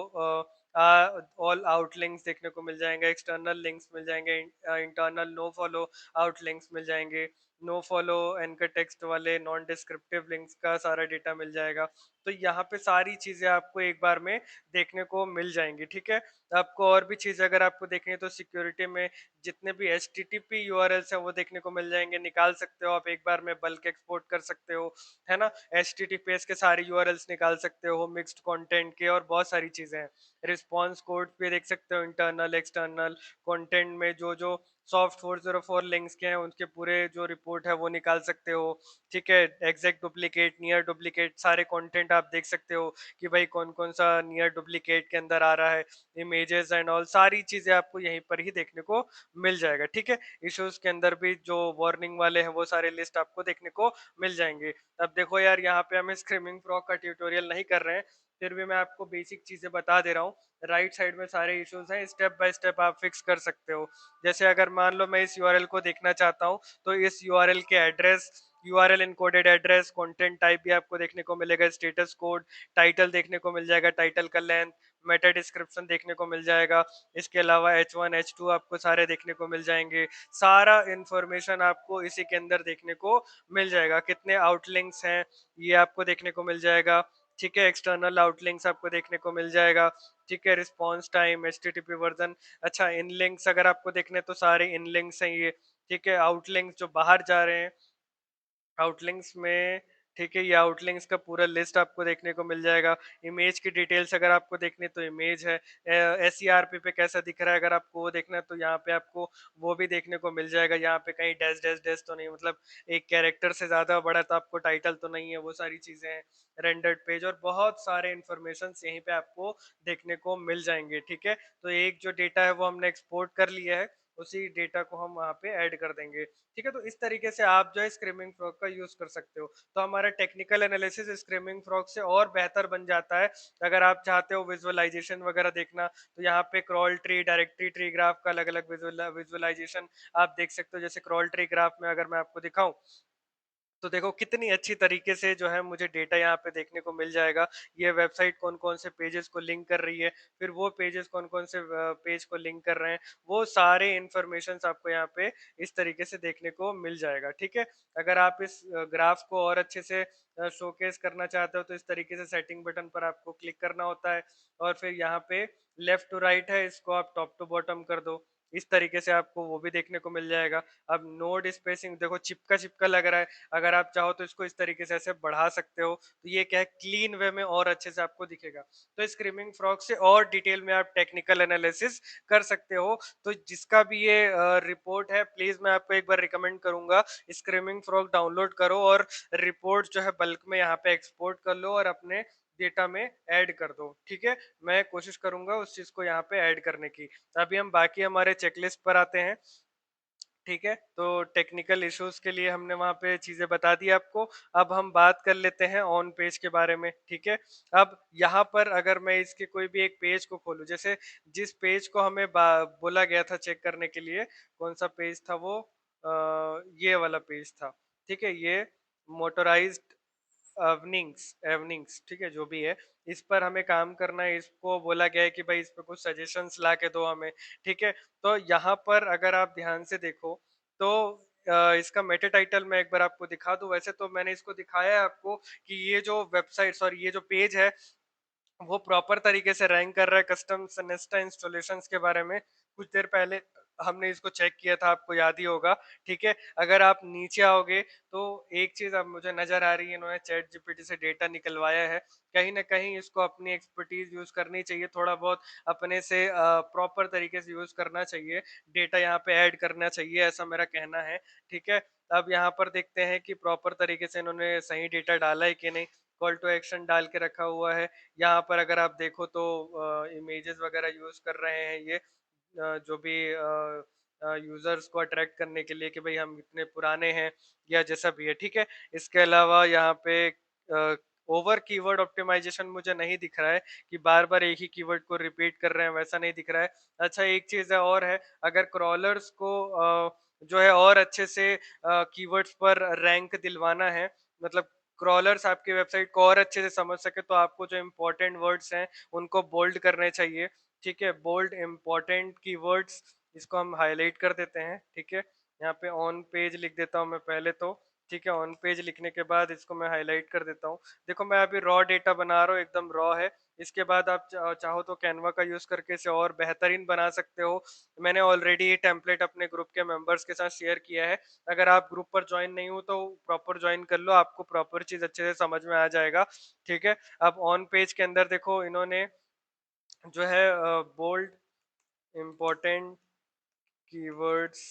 ऑल आउट लिंक्स देखने को मिल जाएंगे, एक्सटर्नल लिंक्स मिल जाएंगे, internal no follow out links मिल जाएंगे। नो फॉलो, एंकर टेक्स्ट वाले, नॉन डिस्क्रिप्टिव लिंक्स का सारा डेटा मिल जाएगा। तो यहाँ पे सारी चीजें आपको एक बार में देखने को मिल जाएंगी, ठीक है। आपको और भी चीज अगर आपको देखनी है तो सिक्योरिटी में जितने भी H T T P URLs हैं वो देखने को मिल जाएंगे, निकाल सकते हो आप एक बार में, बल्क एक्सपोर्ट कर सकते हो, है ना। H T T P S के सारे यूआरएल्स निकाल सकते हो मिक्स्ड कंटेंट के, और बहुत सारी चीजें हैं। रिस्पॉन्स कोड भी देख सकते हो, इंटरनल एक्सटर्नल कंटेंट में जो जो सॉफ्ट 404 लिंक्स के हैं उनके पूरे जो रिपोर्ट है वो निकाल सकते हो, ठीक है। एग्जैक्ट डुप्लीकेट, नियर डुप्लीकेट, सारे कंटेंट आप देख सकते हो कि भाई कौन कौन सा नियर डुप्लीकेट के अंदर आ रहा है, इमेजेस एंड ऑल सारी चीजें आपको यहीं पर ही देखने को मिल जाएगा, ठीक है। इश्यूज के अंदर भी जो वार्निंग वाले हैं वो सारे लिस्ट आपको देखने को मिल जाएंगे। अब देखो यार, यहाँ पे हम स्क्रीमिंग फ्रॉग का ट्यूटोरियल नहीं कर रहे हैं, फिर भी मैं आपको बेसिक चीजें बता दे रहा हूँ। राइट साइड में सारे इश्यूज हैं, स्टेप बाय स्टेप आप फिक्स कर सकते हो। जैसे अगर मान लो मैं इस यूआरएल को देखना चाहता हूँ, तो इस यूआरएल के address, URL encoded address, content type भी आपको देखने को मिलेगा, स्टेटस कोड, टाइटल देखने को मिल जाएगा, टाइटल का लेंथ, मेटा डिस्क्रिप्शन देखने को मिल जाएगा। इसके अलावा H1 H2 आपको सारे देखने को मिल जाएंगे। सारा इंफॉर्मेशन आपको इसी के अंदर देखने को मिल जाएगा। कितने आउटलिंक्स हैं ये आपको देखने को मिल जाएगा, ठीक है। एक्सटर्नल आउटलिंक्स आपको देखने को मिल जाएगा, ठीक है। रिस्पॉन्स टाइम, HTTP वर्जन, अच्छा इन लिंक्स अगर आपको देखने तो सारे इन लिंक्स हैं ये, ठीक है। आउटलिंक्स जो बाहर जा रहे हैं आउटलिंक्स में, ठीक है, ये आउटलिंक्स का पूरा लिस्ट आपको देखने को मिल जाएगा। इमेज की डिटेल्स अगर आपको देखनी तो इमेज है, SERP पे कैसा दिख रहा है अगर आपको वो देखना है तो यहाँ पे आपको वो भी देखने को मिल जाएगा। यहाँ पे कहीं डैश डैश डैश तो नहीं, मतलब एक कैरेक्टर से ज्यादा बड़ा तो आपको टाइटल तो नहीं है, वो सारी चीजें हैं। रेंडर्ड पेज और बहुत सारे इंफॉर्मेशन यहीं पे आपको देखने को मिल जाएंगे, ठीक है। तो एक जो डेटा है वो हमने एक्सपोर्ट कर लिया है, उसी डेटा को हम वहाँ पे ऐड कर देंगे, ठीक है। तो इस तरीके से आप जो है स्क्रीमिंग फ्रॉग का यूज कर सकते हो। तो हमारा टेक्निकल एनालिसिस स्क्रीमिंग फ्रॉग से और बेहतर बन जाता है। अगर आप चाहते हो विजुअलाइजेशन वगैरह देखना, तो यहाँ पे crawl tree, directory tree graph का अलग अलग विजुअलाइजेशन आप देख सकते हो। जैसे क्रॉल ट्री ग्राफ में अगर मैं आपको दिखाऊं, तो देखो कितनी अच्छी तरीके से जो है मुझे डेटा यहाँ पे देखने को मिल जाएगा। ये वेबसाइट कौन कौन से पेजेस को लिंक कर रही है, फिर वो पेजेस कौन कौन से पेज को लिंक कर रहे हैं, वो सारे इंफॉर्मेशन आपको यहाँ पे इस तरीके से देखने को मिल जाएगा, ठीक है। अगर आप इस ग्राफ को और अच्छे से शोकेस करना चाहते हो तो इस तरीके से सेटिंग बटन पर आपको क्लिक करना होता है, और फिर यहाँ पे लेफ्ट टू राइट है, इसको आप टॉप टू बॉटम कर दो, इस तरीके से आपको वो भी देखने को मिल जाएगा। अब नोड स्पेसिंग देखो चिपका चिपका लग रहा है, अगर आप चाहो तो इसको इस तरीके से ऐसे बढ़ा सकते हो, तो ये क्या है, क्लीन वे में और अच्छे से आपको दिखेगा। तो स्क्रीमिंग फ्रॉग से और डिटेल में आप टेक्निकल एनालिसिस कर सकते हो। तो जिसका भी ये रिपोर्ट है, प्लीज मैं आपको एक बार रिकमेंड करूंगा, स्क्रीमिंग फ्रॉग डाउनलोड करो और रिपोर्ट जो है बल्क में यहाँ पे एक्सपोर्ट कर लो और अपने डेटा में ऐड कर दो, ठीक है। मैं कोशिश करूंगा उस चीज को यहाँ पे ऐड करने की। अभी हम बाकी हमारे चेकलिस्ट पर आते हैं, ठीक है। तो टेक्निकल इश्यूज के लिए हमने वहां पे चीजें बता दी आपको। अब हम बात कर लेते हैं ऑन पेज के बारे में, ठीक है। अब यहाँ पर अगर मैं इसके कोई भी एक पेज को खोलूं, जैसे जिस पेज को हमें बोला गया था चेक करने के लिए, कौन सा पेज था वो, ये वाला पेज था, ठीक है। ये मोटोराइज्ड अर्निंग्स अर्निंग्स, ठीक है, जो भी है, इस पर हमें काम करना है। इसको बोला गया है कि भाई इस पे कुछ सजेशंस ला के दो हमें, ठीक है। तो यहाँ पर अगर आप ध्यान से देखो तो इसका मेटा टाइटल मैं एक बार आपको दिखा दूं। वैसे तो मैंने इसको दिखाया है आपको कि ये जो वेबसाइट, सॉरी ये जो पेज है वो प्रॉपर तरीके से रैंक कर रहा है कस्टम नेस्टा इंस्टॉलेशंस के बारे में। कुछ देर पहले हमने इसको चेक किया था, आपको याद ही होगा, ठीक है। अगर आप नीचे आओगे तो एक चीज अब मुझे नजर आ रही है, इन्होंने चैट जीपीटी से डेटा निकलवाया है। कहीं ना कहीं इसको अपनी एक्सपर्टीज यूज करनी चाहिए, थोड़ा बहुत अपने से प्रॉपर तरीके से यूज करना चाहिए, डेटा यहाँ पे ऐड करना चाहिए, ऐसा मेरा कहना है, ठीक है। अब यहाँ पर देखते हैं कि प्रॉपर तरीके से इन्होंने सही डेटा डाला है कि नहीं। कॉल टू एक्शन डाल के रखा हुआ है। यहाँ पर अगर आप देखो तो इमेजेस वगैरह यूज कर रहे हैं ये, जो भी यूजर्स को अट्रैक्ट करने के लिए कि भाई हम इतने पुराने हैं या जैसा भी है, ठीक है। इसके अलावा यहाँ पे ओवर कीवर्ड ऑप्टिमाइजेशन मुझे नहीं दिख रहा है कि बार बार एक ही कीवर्ड को रिपीट कर रहे हैं, वैसा नहीं दिख रहा है। अच्छा एक चीज है और है, अगर क्रॉलर्स को जो है और अच्छे से कीवर्ड्स पर रैंक दिलवाना है, मतलब क्रॉलर्स आपकी वेबसाइट को और अच्छे से समझ सके, तो आपको जो इम्पोर्टेंट वर्ड्स हैं उनको बोल्ड करने चाहिए, ठीक है। बोल्ड इम्पोर्टेंट कीवर्ड्स, इसको हम हाईलाइट कर देते हैं, ठीक है। यहाँ पे ऑन पेज लिख देता हूँ मैं पहले तो। ठीक है, ऑन पेज लिखने के बाद इसको मैं हाईलाइट कर देता हूँ। देखो मैं अभी रॉ डेटा बना रहा हूँ, एकदम रॉ है। इसके बाद आप चाहो तो कैनवा का यूज करके इसे और बेहतरीन बना सकते हो। मैंने ऑलरेडी ये टेम्पलेट अपने ग्रुप के मेंबर्स के साथ शेयर किया है। अगर आप ग्रुप पर ज्वाइन नहीं हो तो प्रॉपर ज्वाइन कर लो, आपको प्रॉपर चीज अच्छे से समझ में आ जाएगा। ठीक है, अब ऑन पेज के अंदर देखो इन्होंने जो है bold important keywords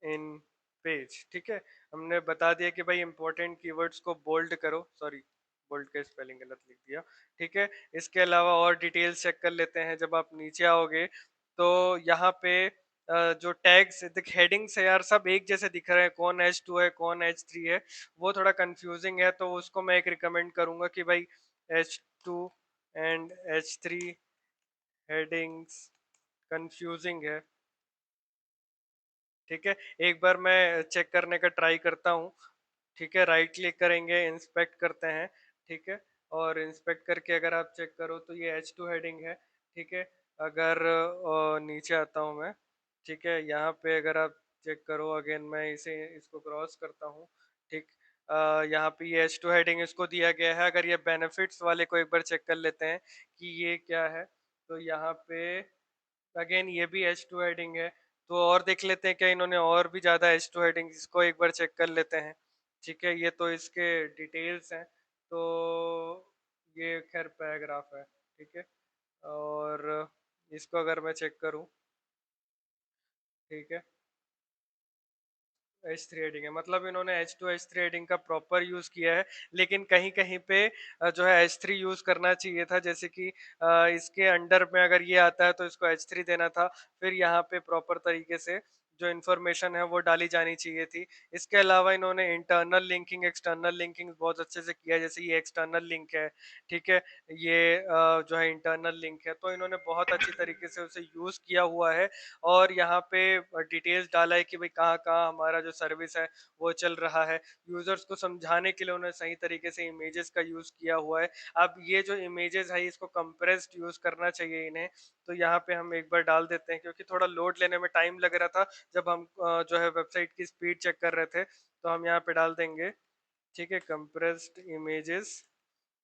in page, ठीक है। हमने बता दिया कि भाई इंपॉर्टेंट कीवर्ड्स को बोल्ड करो, सॉरी बोल्ड का स्पेलिंग गलत लिख दिया। ठीक है, इसके अलावा और डिटेल्स चेक कर लेते हैं। जब आप नीचे आओगे तो यहाँ पे जो टैग्स देख हेडिंग्स है यार, सब एक जैसे दिख रहे हैं, कौन H2 है कौन H3 है, वो थोड़ा कंफ्यूजिंग है। तो उसको मैं एक रिकमेंड करूंगा कि भाई H2 and H3 headings confusing है। ठीक है, एक बार मैं चेक करने का ट्राई करता हूँ। ठीक है, राइट क्लिक करेंगे, इंस्पेक्ट करते हैं। ठीक है, और इंस्पेक्ट करके अगर आप चेक करो तो ये H2 हेडिंग है। ठीक है, अगर नीचे आता हूँ मैं। ठीक है, यहाँ पे अगर आप चेक करो अगेन, मैं इसे इसको क्रॉस करता हूँ। ठीक, यहाँ पे ये H2 हेडिंग इसको दिया गया है। अगर ये बेनिफिट्स वाले को एक बार चेक कर लेते हैं कि ये क्या है, तो यहाँ पे अगेन ये भी H2 हेडिंग है। तो और देख लेते हैं क्या इन्होंने और भी ज्यादा H2 हेडिंग, इसको एक बार चेक कर लेते हैं। ठीक है, ये तो इसके डिटेल्स हैं। तो ये खैर पैराग्राफ है। ठीक है, और इसको अगर मैं चेक करूं, ठीक है, H3 हेडिंग है, मतलब इन्होंने H2 H3 हेडिंग का प्रॉपर यूज किया है। लेकिन कहीं कहीं पे जो है H3 यूज करना चाहिए था, जैसे कि इसके अंडर में अगर ये आता है तो इसको H3 देना था। फिर यहाँ पे प्रॉपर तरीके से जो इन्फॉर्मेशन है वो डाली जानी चाहिए थी। इसके अलावा इन्होंने इंटरनल लिंकिंग एक्सटर्नल लिंकिंग बहुत अच्छे से किया है। जैसे ये एक्सटर्नल लिंक है, ठीक है, ये जो है इंटरनल लिंक है, तो इन्होंने बहुत अच्छी तरीके से उसे यूज किया हुआ है। और यहाँ पे डिटेल्स डाला है कि भाई कहाँ कहाँ हमारा जो सर्विस है वो चल रहा है। यूजर्स को समझाने के लिए उन्होंने सही तरीके से इमेजेस का यूज किया हुआ है। अब ये जो इमेजेस है इसको कंप्रेस्ड यूज करना चाहिए इन्हें। तो यहाँ पे हम एक बार डाल देते हैं, क्योंकि थोड़ा लोड लेने में टाइम लग रहा था जब हम जो है वेबसाइट की स्पीड चेक कर रहे थे। तो हम यहाँ पे डाल देंगे, ठीक है, कंप्रेस्ड इमेजेस।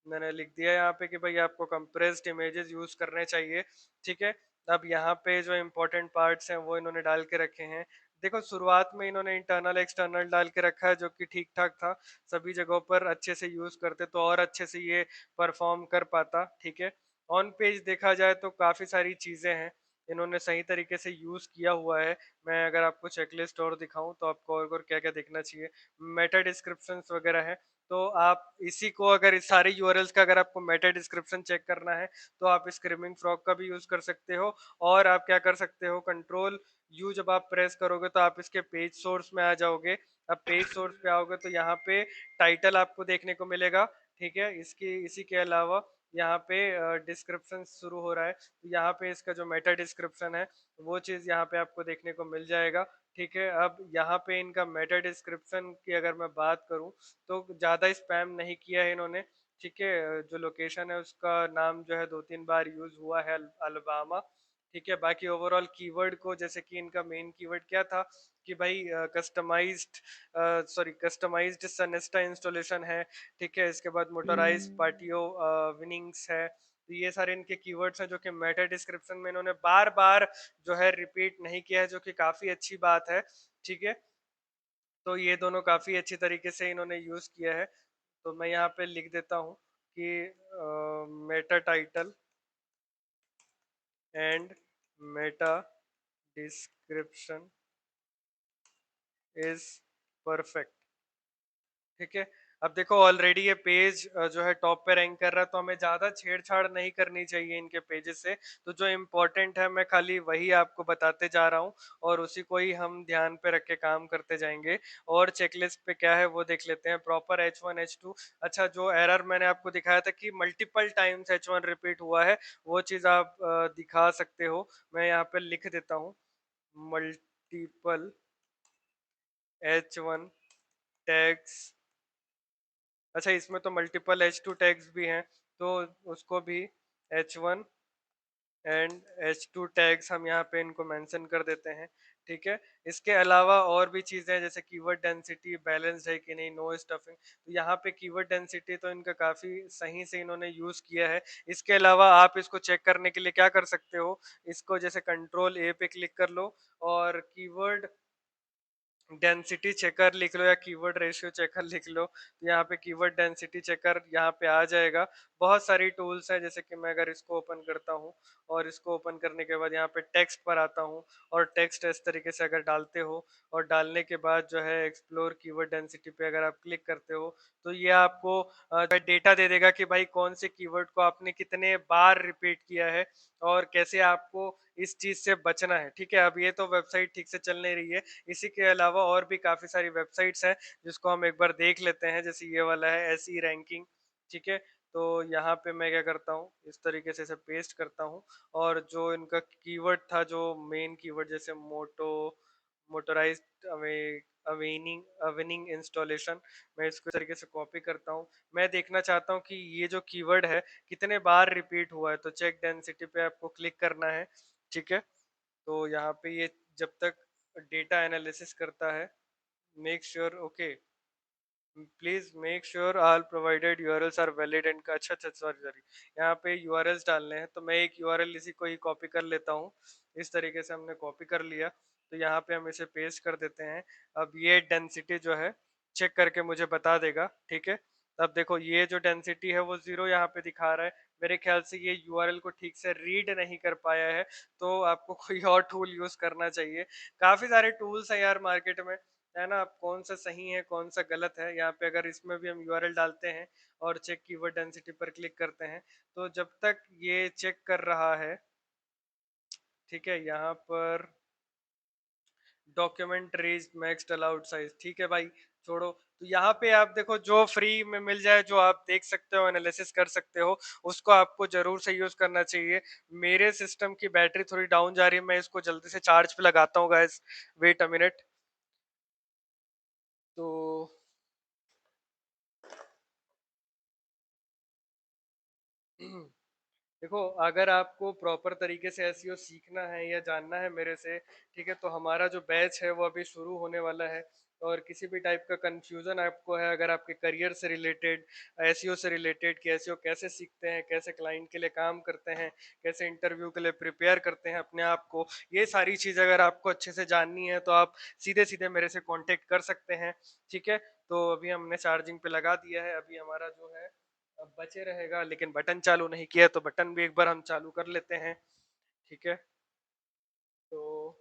मैंने लिख दिया यहाँ पे कि भाई आपको कंप्रेस्ड इमेजेस यूज करने चाहिए। ठीक है, अब यहाँ पे जो इम्पोर्टेंट पार्ट्स हैं वो इन्होंने डाल के रखे हैं। देखो शुरुआत में इन्होंने इंटरनल एक्सटर्नल डाल के रखा है, जो कि ठीक ठाक था। सभी जगहों पर अच्छे से यूज करते तो और अच्छे से ये परफॉर्म कर पाता। ठीक है, ऑन पेज देखा जाए तो काफी सारी चीजें हैं, इन्होंने सही तरीके से यूज किया हुआ है। मैं अगर आपको चेकलिस्ट और दिखाऊं तो आपको और क्या क्या देखना चाहिए। मेटा डिस्क्रिप्शंस वगैरह है। तो आप इसी को अगर इस सारे यूआरएल्स का अगर आपको मेटा डिस्क्रिप्शन चेक करना है तो आप स्क्रीमिंग फ्रॉग का भी यूज कर सकते हो। और आप क्या कर सकते हो, कंट्रोल यू जब आप प्रेस करोगे तो आप इसके पेज सोर्स में आ जाओगे। अब पेज सोर्स पे आओगे तो यहाँ पे टाइटल आपको देखने को मिलेगा। ठीक है, इसकी इसी के अलावा यहाँ पे डिस्क्रिप्शन शुरू हो रहा है, तो यहाँ पे इसका जो मेटा डिस्क्रिप्शन है वो चीज़ यहाँ पे आपको देखने को मिल जाएगा। ठीक है, अब यहाँ पे इनका मेटा डिस्क्रिप्शन की अगर मैं बात करूँ तो ज़्यादा स्पैम नहीं किया है इन्होंने। ठीक है, जो लोकेशन है उसका नाम जो है 2-3 बार यूज हुआ है, अलबामा। ठीक है, बाकी ओवरऑल कीवर्ड को, जैसे कि इनका मेन कीवर्ड क्या था कि भाई कस्टमाइज्ड, कस्टमाइज्ड सनेस्टा इंस्टॉलेशन है। ठीक है, इसके बाद मोटराइज पार्टियो विनिंग्स है। तो ये सारे इनके कीवर्ड्स हैं जो कि मेटा डिस्क्रिप्शन में इन्होंने बार बार जो है रिपीट नहीं किया है, जो कि काफी अच्छी बात है। ठीक है, तो ये दोनों काफी अच्छी तरीके से इन्होंने यूज किया है। तो मैं यहाँ पे लिख देता हूँ कि Meta title and Meta description is perfect. ठीक है, अब देखो ऑलरेडी ये पेज जो है टॉप पे रैंक कर रहा है, तो हमें ज्यादा छेड़छाड़ नहीं करनी चाहिए इनके पेजेस से। तो जो इम्पोर्टेंट है मैं खाली वही आपको बताते जा रहा हूँ, और उसी को ही हम ध्यान पे रख के काम करते जाएंगे। और चेकलिस्ट पे क्या है वो देख लेते हैं, प्रॉपर H1 H2। अच्छा, जो एरर मैंने आपको दिखाया था कि मल्टीपल टाइम्स H1 रिपीट हुआ है, वो चीज आप दिखा सकते हो। मैं यहाँ पे लिख देता हूँ, मल्टीपल H1 टैग्स। अच्छा, इसमें तो मल्टीपल H2 टैग्स भी हैं, तो उसको भी H1 एंड H2 टैग्स हम यहाँ पे इनको मेंशन कर देते हैं। ठीक है। इसके अलावा और भी चीजें हैं जैसे कीवर्ड डेंसिटी बैलेंस्ड है कि नहीं, नो स्टफिंग, तो यहाँ पे कीवर्ड डेंसिटी तो इनका काफी सही से इन्होंने यूज किया है। इसके अलावा आप इसको चेक करने के लिए क्या कर सकते हो, इसको जैसे कंट्रोल ए पे क्लिक कर लो और कीवर्ड डेंसिटी चेकर लिख लो या कीवर्ड रेशियो चेकर लिख लो, तो यहाँ पे कीवर्ड डेंसिटी चेकर यहाँ पे आ जाएगा। बहुत सारी टूल्स है, जैसे कि मैं अगर इसको ओपन करता हूँ और इसको ओपन करने के बाद यहाँ पे टेक्स्ट पर आता हूँ और टेक्स्ट इस तरीके से अगर डालते हो और डालने के बाद जो है एक्सप्लोर कीवर्ड डेंसिटी पे अगर आप क्लिक करते हो तो ये आपको डेटा दे देगा कि भाई कौन से कीवर्ड को आपने कितने बार रिपीट किया है और कैसे आपको इस चीज से बचना है। ठीक है, अब ये तो वेबसाइट ठीक से चल नहीं रही है, इसी के अलावा और भी काफी सारी वेबसाइट्स हैं जिसको हम एक बार देख लेते हैं। जैसे ये वाला है एसई रैंकिंग, ठीक है। तो यहाँ पे मैं क्या करता हूँ, इस तरीके से इसे पेस्ट करता हूँ और जो इनका कीवर्ड था, जो मेन कीवर्ड जैसे मोटोराइज्ड अवेनिंग अवेनिंग इंस्टॉलेशन, मैं इसको इस तरीके से कॉपी करता हूँ। मैं देखना चाहता हूँ कि ये जो कीवर्ड है कितने बार रिपीट हुआ है, तो चेक डेंसिटी पे आपको क्लिक करना है। ठीक है, तो यहाँ पे ये जब तक डेटा एनालिसिस करता है, make sure okay, please make sure all provided URLs are valid and, अच्छा अच्छा सॉरी सॉरी, यहाँ पे यूआरएल्स डालने हैं, तो मैं एक यूआरएल इसी को ही कॉपी कर लेता हूँ। इस तरीके से हमने कॉपी कर लिया, तो यहाँ पे हम इसे पेस्ट कर देते हैं। अब ये डेंसिटी जो है चेक करके मुझे बता देगा। ठीक है, अब देखो ये जो डेंसिटी है वो 0 यहाँ पे दिखा रहा है। मेरे ख्याल से ये यूआरएल को ठीक से रीड नहीं कर पाया है, तो आपको कोई और टूल यूज करना चाहिए। काफी सारे टूल्स हैं यार मार्केट में, है ना, आप कौन सा सही है कौन सा गलत है। यहाँ पे अगर इसमें भी हम यूआरएल डालते हैं और चेक कीवर्ड डेंसिटी पर क्लिक करते हैं, तो जब तक ये चेक कर रहा है, ठीक है, यहाँ पर document reach max allowed size, ठीक है भाई, छोड़ो। तो यहाँ पे आप देखो जो फ्री में मिल जाए, जो आप देख सकते हो एनालिसिस कर सकते हो, उसको आपको जरूर से यूज करना चाहिए। मेरे सिस्टम की बैटरी थोड़ी डाउन जा रही है, मैं इसको जल्दी से चार्ज पे लगाता हूँ गाइस, वेट अ मिनट। तो देखो, अगर आपको प्रॉपर तरीके से एसईओ सीखना है या जानना है मेरे से, ठीक है, तो हमारा जो बैच है वो अभी शुरू होने वाला है। और किसी भी टाइप का कंफ्यूजन आपको है, अगर आपके करियर से रिलेटेड, एसईओ से रिलेटेड, कि एसईओ कैसे सीखते हैं, कैसे क्लाइंट के लिए काम करते हैं, कैसे इंटरव्यू के लिए प्रिपेयर करते हैं अपने आप को, ये सारी चीज़ अगर आपको अच्छे से जाननी है तो आप सीधे सीधे मेरे से कांटेक्ट कर सकते हैं। ठीक है, तो अभी हमने चार्जिंग पे लगा दिया है, अभी हमारा जो है अब बचे रहेगा, लेकिन बटन चालू नहीं किया, तो बटन भी एक बार हम चालू कर लेते हैं। ठीक है, तो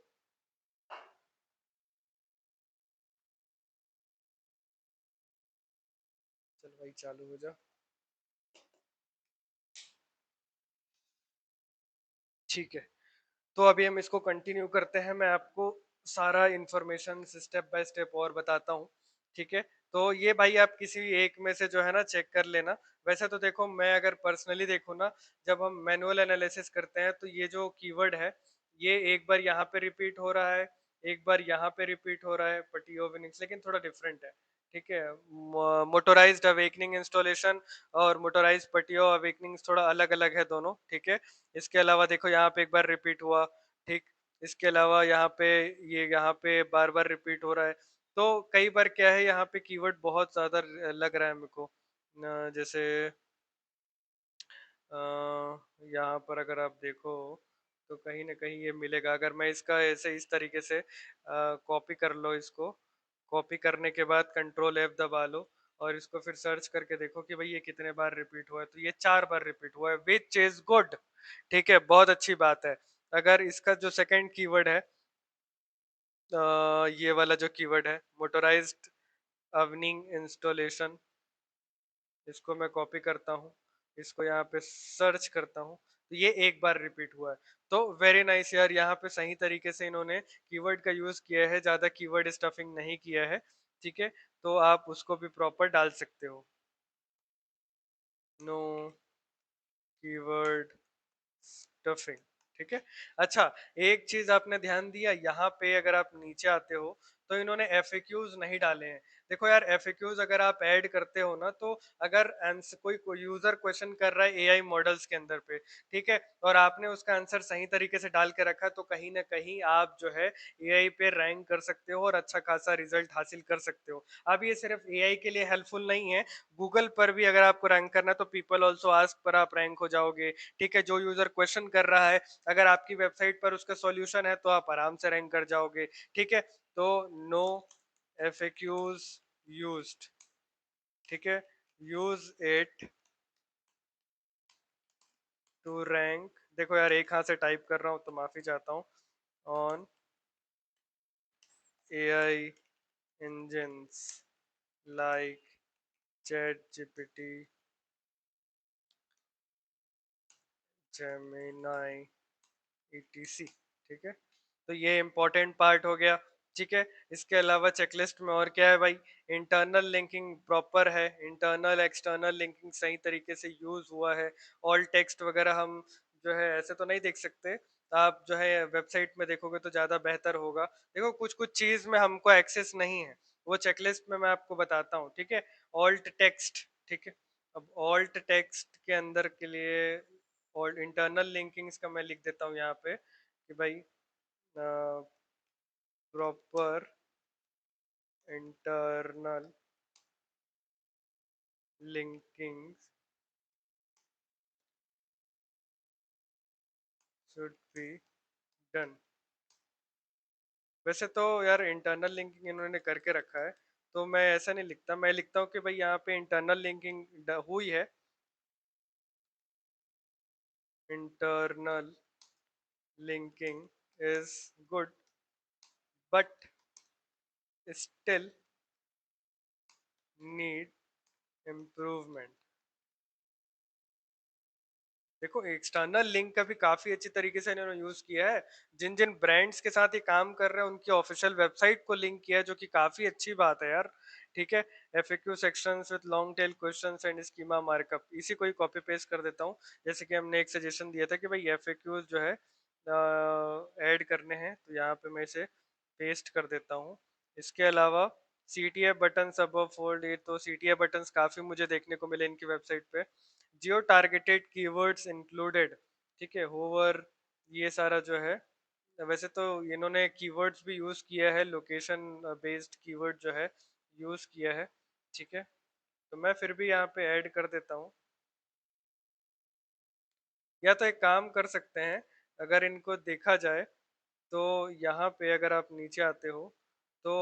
चल भाई चालू हो जा। ठीक है, तो अभी हम इसको कंटिन्यू करते हैं, मैं आपको सारा इंफॉर्मेशन स्टेप बाय स्टेप और बताता हूँ। ठीक है, तो ये भाई आप किसी एक में से जो है ना चेक कर लेना। वैसे तो देखो, मैं अगर पर्सनली देखूँ ना, जब हम मैनुअल एनालिसिस करते हैं तो ये जो कीवर्ड है, ये एक बार यहाँ पे रिपीट हो रहा है, एक बार यहाँ पे रिपीट हो रहा है पटियो विनिंग्स, लेकिन थोड़ा डिफरेंट है। ठीक है, मोटोराइज्ड अवेकनिंग इंस्टॉलेशन और मोटोराइज्ड पटियो अवेकनिंग थोड़ा अलग अलग है दोनों। ठीक है, इसके अलावा देखो यहाँ पे एक बार रिपीट हुआ, ठीक, इसके अलावा यहाँ पे ये यहाँ पे बार बार रिपीट हो रहा है। तो कई बार क्या है, यहाँ पे कीवर्ड बहुत ज्यादा लग रहा है मेरे को, जैसे यहाँ पर अगर आप देखो तो कहीं ना कहीं ये मिलेगा, अगर मैं इसका ऐसे इस तरीके से कॉपी कर लो, इसको कॉपी करने के बाद कंट्रोल एफ दबा लो और इसको फिर सर्च करके देखो कि भाई ये कितने बार रिपीट हुआ है, तो ये 4 बार रिपीट हुआ है, विच इज गुड। ठीक है, बहुत अच्छी बात है। अगर इसका जो सेकंड कीवर्ड है, ये वाला जो कीवर्ड है मोटोराइज्ड अवनिंग इंस्टॉलेशन, इसको मैं कॉपी करता हूँ, इसको यहाँ पे सर्च करता हूँ, तो ये एक बार रिपीट हुआ है। तो वेरी नाइस यार, यहाँ पे सही तरीके से इन्होंने कीवर्ड का यूज किया है, ज्यादा कीवर्ड स्टफिंग नहीं किया है। ठीक है, तो आप उसको भी प्रॉपर डाल सकते हो। नो कीवर्ड स्टफिंग, ठीक है। अच्छा, एक चीज आपने ध्यान दिया, यहाँ पे अगर आप नीचे आते हो तो इन्होंने FAQs नहीं डाले हैं। देखो यार, एफएक्यूज अगर आप ऐड करते हो ना, तो अगर आंसर कोई यूजर क्वेश्चन कर रहा है एआई मॉडल्स के अंदर पे, ठीक है, और आपने उसका आंसर सही तरीके से डाल के रखा, तो कहीं ना कहीं आप जो है एआई पे रैंक कर सकते हो और अच्छा खासा रिजल्ट हासिल कर सकते हो। अब ये सिर्फ एआई के लिए हेल्पफुल नहीं है, गूगल पर भी अगर आपको रैंक करना है तो पीपल ऑल्सो आस्क पर आप रैंक हो जाओगे। ठीक है, जो यूजर क्वेश्चन कर रहा है, अगर आपकी वेबसाइट पर उसका सॉल्यूशन है तो आप आराम से रैंक कर जाओगे। ठीक है, तो नो FAQs used, ठीक है, यूज इट टू रैंक। देखो यार, एक हाथ से टाइप कर रहा हूँ तो माफी चाहता हूँ। On AI engines like ChatGPT, Gemini, ETC। ठीक है, तो ये इम्पोर्टेंट पार्ट हो गया। ठीक है, इसके अलावा चेकलिस्ट में और क्या है भाई? इंटरनल लिंकिंग प्रॉपर है, इंटरनल एक्सटर्नल लिंकिंग सही तरीके से यूज हुआ है। ऑल टेक्स्ट वगैरह हम जो है ऐसे तो नहीं देख सकते, आप जो है वेबसाइट में देखोगे तो ज्यादा बेहतर होगा। देखो, कुछ कुछ चीज में हमको एक्सेस नहीं है, वो चेकलिस्ट में मैं आपको बताता हूँ। ठीक है, ऑल्ट टेक्स्ट, ठीक है, अब ऑल्ट टेक्स्ट के अंदर के लिए और इंटरनल लिंकिंग्स का मैं लिख देता हूँ यहाँ पे कि भाई proper internal linkings should be done. वैसे तो यार इंटरनल लिंकिंग इन्होंने करके रखा है, तो मैं ऐसा नहीं लिखता, मैं लिखता हूँ कि भाई यहाँ पे इंटरनल लिंकिंग हुई है, internal linking is good but still need improvement. देखो, एक्सटर्नल लिंक का भी काफी अच्छी तरीके से इन्होंने यूज किया है। जिन जिन ब्रांड्स के साथ ये काम कर रहे हैं उनकी ऑफिशियल वेबसाइट को लिंक किया है, जो कि काफी अच्छी बात है यार। ठीक है, FAQ sections with long tail questions and schema markup, इसी को ही कॉपी पेस्ट कर देता हूँ। जैसे कि हमने एक सजेशन दिया था कि भाई FAQs जो है ऐड करने हैं, तो यहाँ पे मैं इसे पेस्ट कर देता हूँ। इसके अलावा CTA बटन अब फोल्ड, ये तो CTA बटन्स काफी मुझे देखने को मिले इनकी वेबसाइट पे। जियो टारगेटेड कीवर्ड्स इंक्लूडेड, ठीक है, होवर, ये सारा जो है। वैसे तो इन्होंने कीवर्ड्स भी यूज किया है, लोकेशन बेस्ड कीवर्ड जो है यूज किया है। ठीक है, तो मैं फिर भी यहाँ पे ऐड कर देता हूँ। या तो एक काम कर सकते हैं, अगर इनको देखा जाए तो यहाँ पे अगर आप नीचे आते हो तो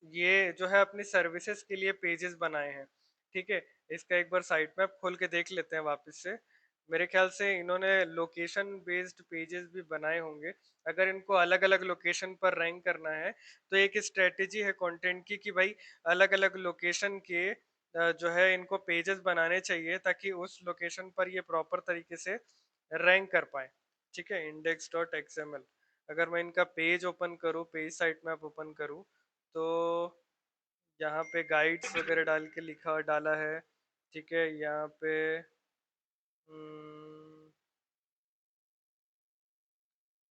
ये जो है अपनी सर्विसेज के लिए पेजेस बनाए हैं। ठीक है, इसका एक बार साइट मैप खोल के देख लेते हैं वापस से। मेरे ख्याल से इन्होंने लोकेशन बेस्ड पेजेस भी बनाए होंगे। अगर इनको अलग अलग लोकेशन पर रैंक करना है, तो एक स्ट्रेटेजी है कंटेंट की कि भाई अलग अलग लोकेशन के जो है इनको पेजेस बनाने चाहिए, ताकि उस लोकेशन पर ये प्रॉपर तरीके से रैंक कर पाए। ठीक है, index.xml, अगर मैं इनका पेज ओपन करूँ, पेज साइट मैप ओपन करूँ, तो यहाँ पे गाइड्स वगैरह डाल के लिखा डाला है। ठीक है, यहाँ पे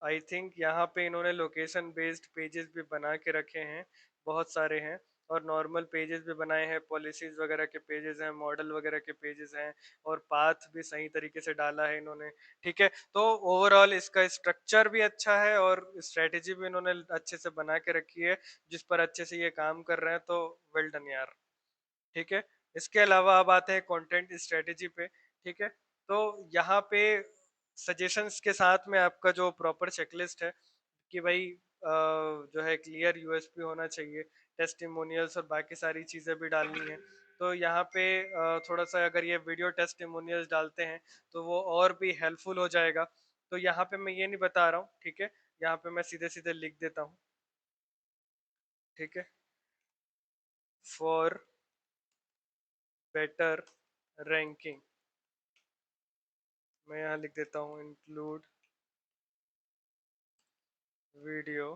आई थिंक यहाँ पे इन्होंने लोकेशन बेस्ड पेजेस भी बना के रखे हैं, बहुत सारे हैं। और नॉर्मल पेजेस भी बनाए हैं, पॉलिसीज वगैरह के पेजेस हैं, मॉडल वगैरह के पेजेस हैं, और पाथ भी सही तरीके से डाला है इन्होंने। ठीक है, तो ओवरऑल इसका स्ट्रक्चर भी अच्छा है और स्ट्रेटेजी भी इन्होंने अच्छे से बना के रखी है, जिस पर अच्छे से ये काम कर रहे हैं, तो वेल डन यार। ठीक है, इसके अलावा अब आते हैं कंटेंट स्ट्रेटेजी पे। ठीक है, तो यहाँ पे सजेशंस के साथ में आपका जो प्रॉपर चेकलिस्ट है कि भाई जो है क्लियर USP होना चाहिए, टेस्टिमोनियल्स और बाकी सारी चीज़ें भी डालनी है। तो यहाँ पे थोड़ा सा अगर ये वीडियो टेस्टिमोनियल्स डालते हैं तो वो और भी हेल्पफुल हो जाएगा। तो यहाँ पे मैं ये नहीं बता रहा हूँ, ठीक है, यहाँ पे मैं सीधे सीधे लिख देता हूँ। ठीक है, फॉर बेटर रैंकिंग, मैं यहाँ लिख देता हूँ include video,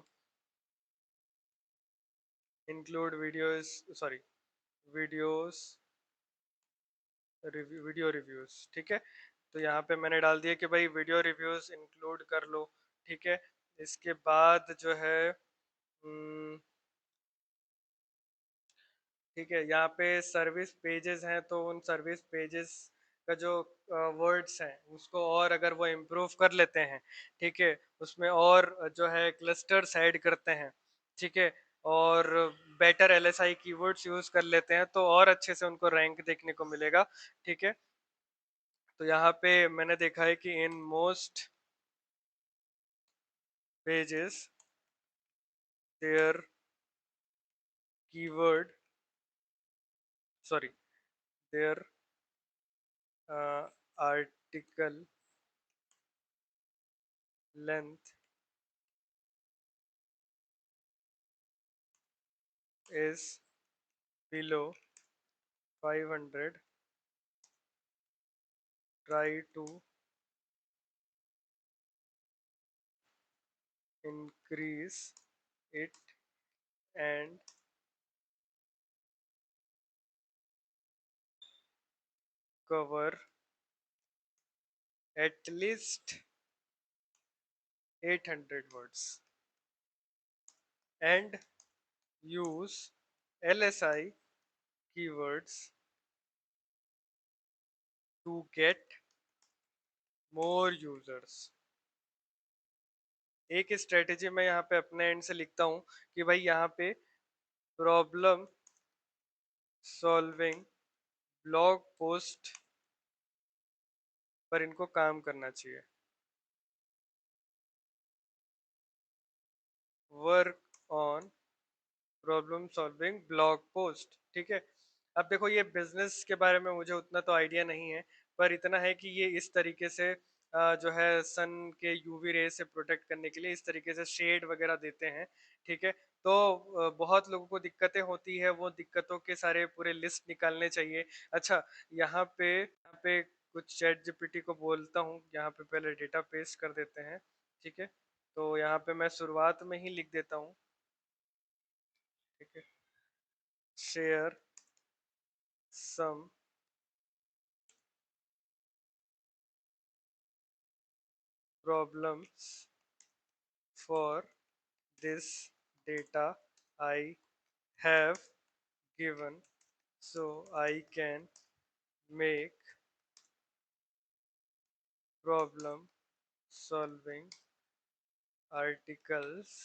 include videos, sorry, videos review, video reviews. ठीक है, तो यहाँ पे मैंने डाल दिया कि भाई वीडियो रिव्यूज इंक्लूड कर लो। ठीक है, इसके बाद जो है ठीक है। यहाँ पे सर्विस पेजेस हैं, तो उन सर्विस पेजेस का जो वर्ड्स हैं उसको और अगर वो इम्प्रूव कर लेते हैं, ठीक है, उसमें और जो है क्लस्टर्स ऐड करते हैं, ठीक है, और बेटर एलएसआई कीवर्ड्स यूज कर लेते हैं, तो और अच्छे से उनको रैंक देखने को मिलेगा। ठीक है। तो यहाँ पे मैंने देखा है कि in most pages their keyword, sorry, their article length is below 500, try to increase it and cover at least 800 words and use LSI keywords to get more users। एक स्ट्रेटेजी मैं यहाँ पे अपने एंड से लिखता हूँ कि भाई यहाँ पे प्रॉब्लम सॉल्विंग ब्लॉग पोस्ट पर इनको काम करना चाहिए। Work on problem solving blog post. ठीक है। अब देखो, ये बिजनेस के बारे में मुझे उतना तो आइडिया नहीं है, पर इतना है कि ये इस तरीके से जो है सन के यूवी रे से प्रोटेक्ट करने के लिए इस तरीके से शेड वगैरह देते हैं। ठीक है। तो बहुत लोगों को दिक्कतें होती है, वो दिक्कतों के सारे पूरे लिस्ट निकालने चाहिए। अच्छा, यहाँ पे कुछ चैट जीपीटी को बोलता हूँ, यहाँ पे पहले डेटा पेस्ट कर देते हैं। ठीक है। तो यहाँ पे मैं शुरुआत में ही लिख देता हूँ। ठीक है। Share some problems for this data I have given, so I can make problem solving articles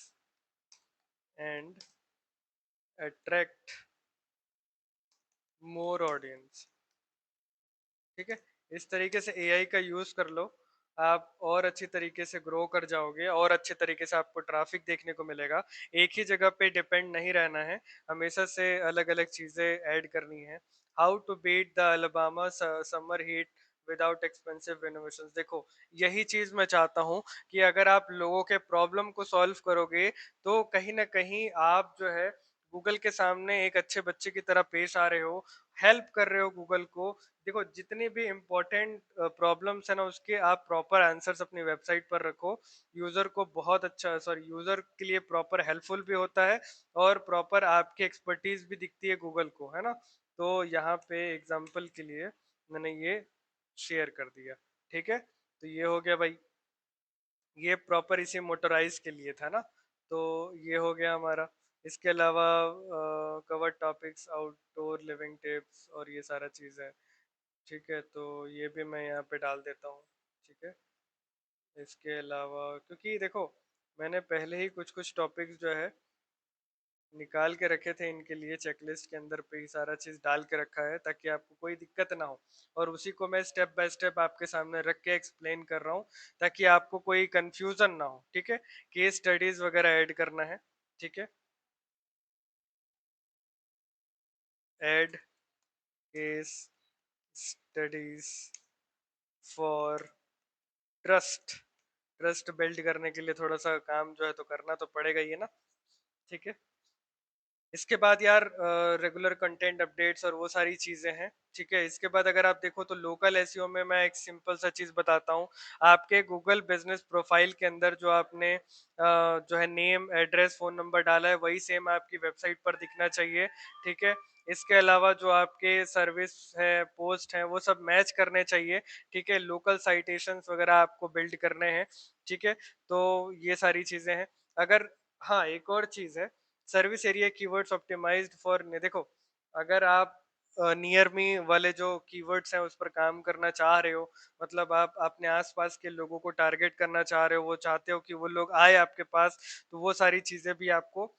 and attract more audience। ठीक है। इस तरीके से एआई का यूज कर लो, आप और अच्छी तरीके से ग्रो कर जाओगे और अच्छे तरीके से आपको ट्रैफिक देखने को मिलेगा। एक ही जगह पे डिपेंड नहीं रहना है, हमेशा से अलग अलग चीजें ऐड करनी है। How to beat the Alabama summer heat without expensive innovations. देखो, यही चीज मैं चाहता हूँ कि अगर आप लोगों के प्रॉब्लम को सॉल्व करोगे, तो कहीं ना कहीं आप जो है गूगल के सामने एक अच्छे बच्चे की तरह पेश आ रहे हो, हेल्प कर रहे हो गूगल को। देखो, जितनी भी इम्पोर्टेंट प्रॉब्लम्स है ना, उसके आप प्रॉपर आंसर्स अपनी वेबसाइट पर रखो। यूजर को बहुत अच्छा, सॉरी, यूजर के लिए प्रॉपर हेल्पफुल भी होता है और प्रॉपर आपकी एक्सपर्टीज भी दिखती है गूगल को, है ना। तो यहाँ पे एग्जांपल के लिए मैंने ये शेयर कर दिया। ठीक है। तो ये हो गया भाई, ये प्रॉपर इसी मोटराइज के लिए था ना। तो ये हो गया हमारा। इसके अलावा cover topics, outdoor living tips और ये सारा चीज़ है। ठीक है। तो ये भी मैं यहाँ पे डाल देता हूँ। ठीक है। इसके अलावा, क्योंकि देखो, मैंने पहले ही कुछ कुछ टॉपिक्स जो है निकाल के रखे थे इनके लिए, चेकलिस्ट के अंदर पे ही सारा चीज़ डाल के रखा है ताकि आपको कोई दिक्कत ना हो। और उसी को मैं स्टेप बाय स्टेप आपके सामने रख के एक्सप्लेन कर रहा हूँ ताकि आपको कोई कंफ्यूजन ना हो। ठीक है। केस स्टडीज वगैरह ऐड करना है। ठीक है। Add case studies for trust. Trust build करने के लिए थोड़ा सा काम जो है तो करना तो पड़ेगा ही है ना। ठीक है। इसके बाद यार रेगुलर कंटेंट अपडेट्स और वो सारी चीजें हैं। ठीक है। इसके बाद अगर आप देखो तो लोकल एसईओ में मैं एक सिंपल सा चीज बताता हूँ। आपके गूगल बिजनेस प्रोफाइल के अंदर जो आपने जो है नेम, एड्रेस, फोन नंबर डाला है, वही सेम आपकी वेबसाइट पर दिखना चाहिए। ठीक है। इसके अलावा जो आपके सर्विस है, पोस्ट है, वो सब मैच करने चाहिए। ठीक है। लोकल साइटेशंस वगैरह आपको बिल्ड करने हैं। ठीक है। तो ये सारी चीजें हैं। अगर, हाँ, एक और चीज है, service area keywords optimized for, देखो, अगर आप नियर मी वाले जो कीवर्ड्स हैं उस पर काम करना चाह रहे हो, मतलब आप अपने आसपास के लोगों को टारगेट करना चाह रहे हो, वो चाहते हो कि वो लोग आए आपके पास, तो वो सारी चीजें भी आपको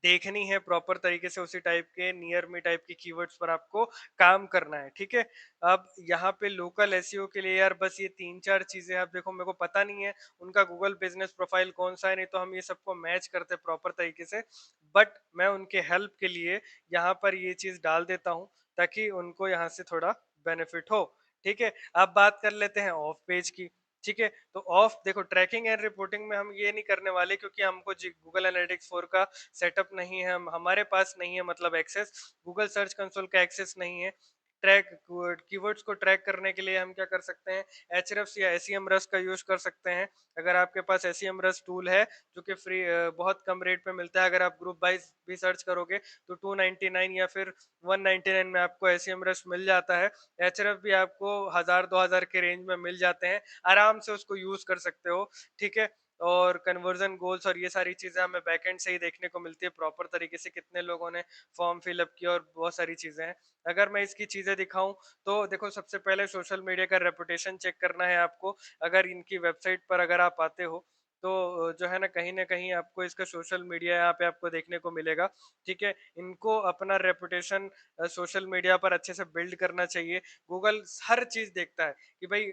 देखनी है प्रॉपर तरीके से। उसी टाइप के नियर मी टाइप के कीवर्ड्स पर आपको काम करना है, ठीक है। अब यहाँ पे लोकल एसईओ के लिए यार बस ये तीन चार चीजें, आप देखो मेरे को पता नहीं है उनका गूगल बिजनेस प्रोफाइल कौन सा है, नहीं तो हम ये सबको मैच करते प्रॉपर तरीके से, बट मैं उनके हेल्प के लिए यहाँ पर ये चीज डाल देता हूँ ताकि उनको यहाँ से थोड़ा बेनिफिट हो, ठीक है। अब बात कर लेते हैं ऑफ पेज की, ठीक है। तो ऑफ देखो, ट्रैकिंग एंड रिपोर्टिंग में हम ये नहीं करने वाले क्योंकि हमको गूगल एनालिटिक्स 4 का सेटअप नहीं है, हम हमारे पास नहीं है, मतलब एक्सेस गूगल सर्च कंसोल का एक्सेस नहीं है। ट्रैक कीवर्ड्स को ट्रैक करने के लिए हम क्या कर सकते हैं, एचरएफ्स या एसीएम रस का यूज कर सकते हैं। अगर आपके पास एसीएम रस टूल है जो कि फ्री बहुत कम रेट पे मिलता है, अगर आप ग्रुप वाइज भी सर्च करोगे तो 299 या फिर 199 में आपको एसीएम रस मिल जाता है। एचरएफ भी आपको 1000 2000 के रेंज में मिल जाते हैं, आराम से उसको यूज कर सकते हो, ठीक है। और कन्वर्जन गोल्स और ये सारी चीजें हमें बैकएंड से ही देखने को मिलती है प्रॉपर तरीके से, कितने लोगों ने फॉर्म फिलअप किया और बहुत सारी चीजें हैं। अगर मैं इसकी चीजें दिखाऊं तो देखो, सबसे पहले सोशल मीडिया का रेपुटेशन चेक करना है आपको। अगर इनकी वेबसाइट पर अगर आप आते हो तो जो है ना कहीं आपको इसका सोशल मीडिया यहाँ पे आपको देखने को मिलेगा, ठीक है। इनको अपना रेपुटेशन सोशल मीडिया पर अच्छे से बिल्ड करना चाहिए। गूगल हर चीज देखता है कि भाई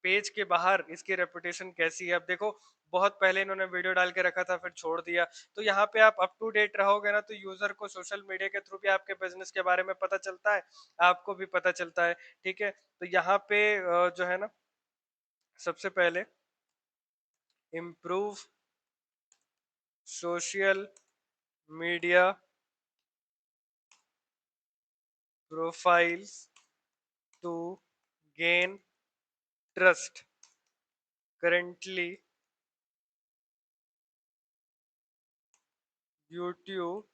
पेज के बाहर इसकी रेपुटेशन कैसी है। अब देखो, बहुत पहले इन्होंने वीडियो डाल के रखा था फिर छोड़ दिया, तो यहाँ पे आप अप टू डेट रहोगे ना तो यूजर को सोशल मीडिया के थ्रू भी आपके बिजनेस के बारे में पता चलता है, आपको भी पता चलता है, ठीक है। तो यहाँ पे जो है ना, सबसे पहले improve social media profiles to gain trust. Currently YouTube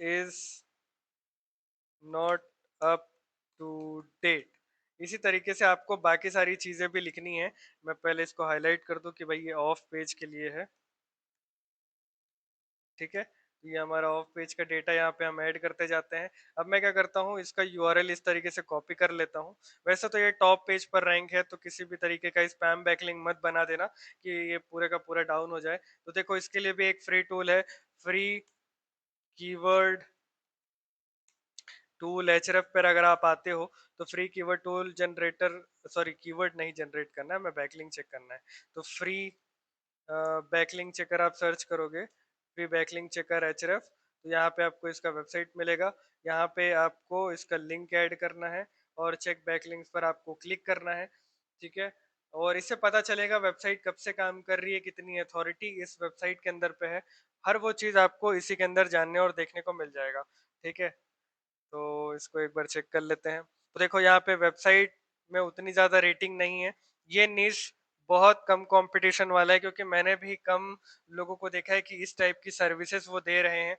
is not up to date. इसी तरीके से आपको बाकी सारी चीजें भी लिखनी है। मैं पहले इसको हाईलाइट कर दूं कि भाई ये ऑफ पेज के लिए है, ठीक है। तो ये हमारा ऑफ पेज का डेटा यहाँ पे हम ऐड करते जाते हैं। अब मैं क्या करता हूँ, इसका यूआरएल इस तरीके से कॉपी कर लेता हूँ। वैसे तो ये टॉप पेज पर रैंक है, तो किसी भी तरीके का स्पैम बैकलिंक मत बना देना कि ये पूरे का पूरा डाउन हो जाए। तो देखो, इसके लिए भी एक फ्री टूल है, फ्री कीवर्ड टूल। एचरएफ पर अगर आप आते हो तो free keyword tool generator, sorry keyword नहीं जनरेट करना है, मैं बैकलिंक चेक करना है। तो फ्री बैकलिंक चेकर आप सर्च करोगे, फ्री बैकलिंक चेकर एचरएफ, तो यहाँ पे आपको इसका वेबसाइट मिलेगा। यहाँ पे आपको इसका लिंक ऐड करना है और चेक बैकलिंक्स पर आपको क्लिक करना है, ठीक है। और इससे पता चलेगा वेबसाइट कब से काम कर रही है, कितनी अथॉरिटी इस वेबसाइट के अंदर पे है। हर वो चीज़ आपको इसी के अंदर जानने और देखने को मिल जाएगा, ठीक है। तो इसको एक बार चेक कर लेते हैं। तो देखो, यहाँ पे वेबसाइट में उतनी ज़्यादा रेटिंग नहीं है। ये निश बहुत कम कंपटीशन वाला है क्योंकि मैंने भी कम लोगों को देखा है कि इस टाइप की सर्विसेज वो दे रहे हैं।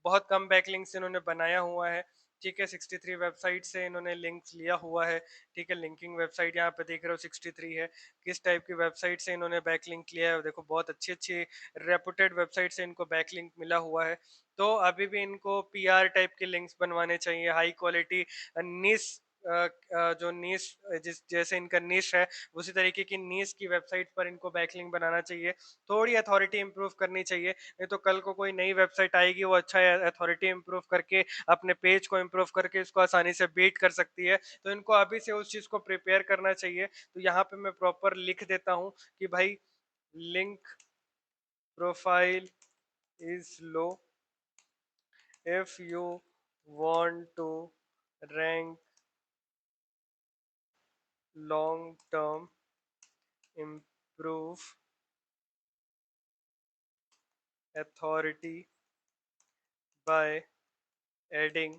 बहुत कम बैकलिंक्स इन्होंने बनाया हुआ है, ठीक है। 63 वेबसाइट से इन्होंने लिंक्स लिया हुआ है, ठीक है। लिंकिंग वेबसाइट यहाँ पे देख रहे हो 63 है। किस टाइप की वेबसाइट से इन्होंने बैकलिंक लिया है, देखो बहुत अच्छी अच्छी रेपुटेड वेबसाइट से इनको बैकलिंक मिला हुआ है। तो अभी भी इनको पीआर टाइप के लिंक्स बनवाने चाहिए, हाई क्वालिटी निश, जो निश जिस जैसे इनका निश है उसी तरीके की निश की वेबसाइट पर इनको बैकलिंक बनाना चाहिए। थोड़ी अथॉरिटी इंप्रूव करनी चाहिए, नहीं तो कल को कोई नई वेबसाइट आएगी वो अच्छा अथॉरिटी इंप्रूव करके अपने पेज को इंप्रूव करके इसको आसानी से बीट कर सकती है। तो इनको अभी से उस चीज को प्रिपेयर करना चाहिए। तो यहाँ पे मैं प्रॉपर लिख देता हूँ कि भाई link profile is low, if you want to rank long term, improve authority by adding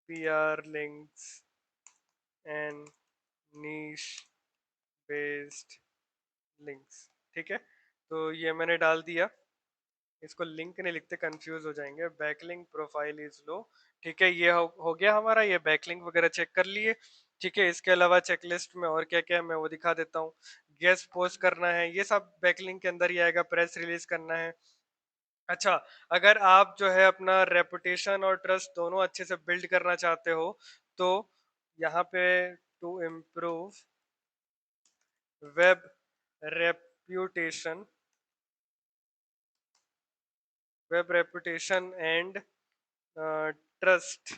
PR links and niche based links, ठीक है। तो ये मैंने डाल दिया, इसको लिंक नहीं लिखते कंफ्यूज हो जाएंगे। बैकलिंक प्रोफाइल इज लो, ठीक है। ये हो गया हमारा, ये बैकलिंक वगैरह चेक कर लिए, ठीक है। इसके अलावा चेकलिस्ट में और क्या क्या है मैं वो दिखा देता हूँ। गेस्ट पोस्ट करना है, ये सब बैकलिंक के अंदर ही आएगा। प्रेस रिलीज करना है, अच्छा, अगर आप जो है अपना रेपुटेशन और ट्रस्ट दोनों अच्छे से बिल्ड करना चाहते हो, तो यहाँ पे to improve web reputation and trust,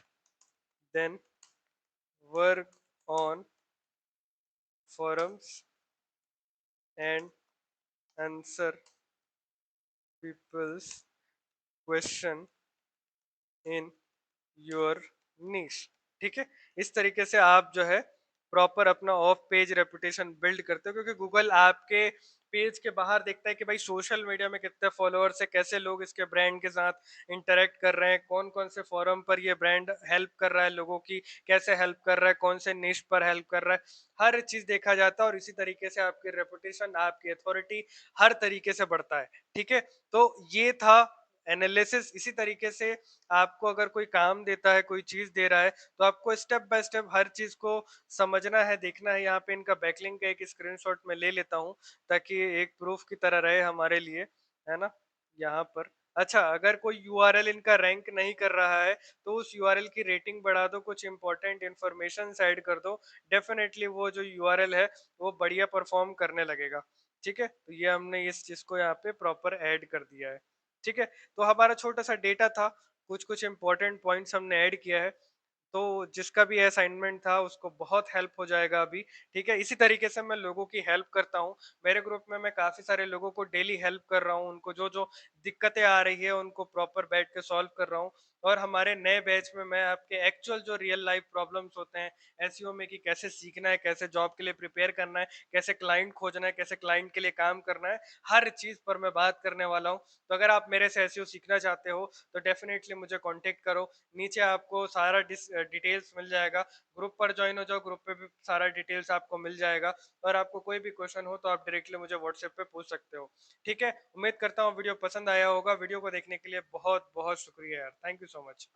then work on forums and answer people's question in your niche. ठीक है, इस तरीके से आप जो है प्रॉपर अपना ऑफ पेज रेपुटेशन बिल्ड करते हो, क्योंकि गूगल आपके पेज के बाहर देखता है कि भाई सोशल मीडिया में कितने फॉलोअर्स है, कैसे लोग इसके ब्रांड के साथ इंटरेक्ट कर रहे हैं, कौन कौन से फोरम पर ये ब्रांड हेल्प कर रहा है लोगों की, कैसे हेल्प कर रहा है, कौन से निश पर हेल्प कर रहा है, हर चीज देखा जाता है। और इसी तरीके से आपकी रेपुटेशन, आपकी अथॉरिटी हर तरीके से बढ़ता है। ठीक है, तो ये था एनालिसिस। इसी तरीके से आपको अगर कोई काम देता है, कोई चीज दे रहा है, तो आपको स्टेप बाय स्टेप हर चीज को समझना है, देखना है। यहाँ पे इनका बैकलिंक का एक स्क्रीनशॉट मैं ले लेता हूँ, ताकि एक प्रूफ की तरह रहे हमारे लिए, है ना। यहाँ पर अच्छा, अगर कोई यूआरएल इनका रैंक नहीं कर रहा है, तो उस यूआरएल की रेटिंग बढ़ा दो, कुछ इंपॉर्टेंट इन्फॉर्मेशन ऐड कर दो, डेफिनेटली वो जो यूआरएल है वो बढ़िया परफॉर्म करने लगेगा। ठीक है, तो ये हमने इस चीज को यहाँ पे प्रॉपर ऐड कर दिया है। ठीक है, तो हमारा छोटा सा डेटा था, कुछ कुछ इंपॉर्टेंट पॉइंट्स हमने ऐड किया है, तो जिसका भी असाइनमेंट था उसको बहुत हेल्प हो जाएगा अभी। ठीक है, इसी तरीके से मैं लोगों की हेल्प करता हूँ। मेरे ग्रुप में मैं काफी सारे लोगों को डेली हेल्प कर रहा हूँ, उनको जो जो दिक्कतें आ रही है उनको प्रॉपर बैठ के सॉल्व कर रहा हूँ। और हमारे नए बैच में मैं आपके एक्चुअल जो रियल लाइफ प्रॉब्लम्स होते हैं एसईओ में, कि कैसे सीखना है, कैसे जॉब के लिए प्रिपेयर करना है, कैसे क्लाइंट खोजना है, कैसे क्लाइंट के लिए काम करना है, हर चीज पर मैं बात करने वाला हूँ। तो अगर आप मेरे से एसईओ सीखना चाहते हो तो डेफिनेटली मुझे कांटेक्ट करो। नीचे आपको सारा डिटेल्स मिल जाएगा। ग्रुप पर ज्वाइन हो जाओ, ग्रुप पे भी सारा डिटेल्स आपको मिल जाएगा। और आपको कोई भी क्वेश्चन हो तो आप डायरेक्टली मुझे व्हाट्सएप पे पूछ सकते हो। ठीक है, उम्मीद करता हूँ वीडियो पसंद आया होगा। वीडियो को देखने के लिए बहुत बहुत शुक्रिया यार, थैंक यू सो मच।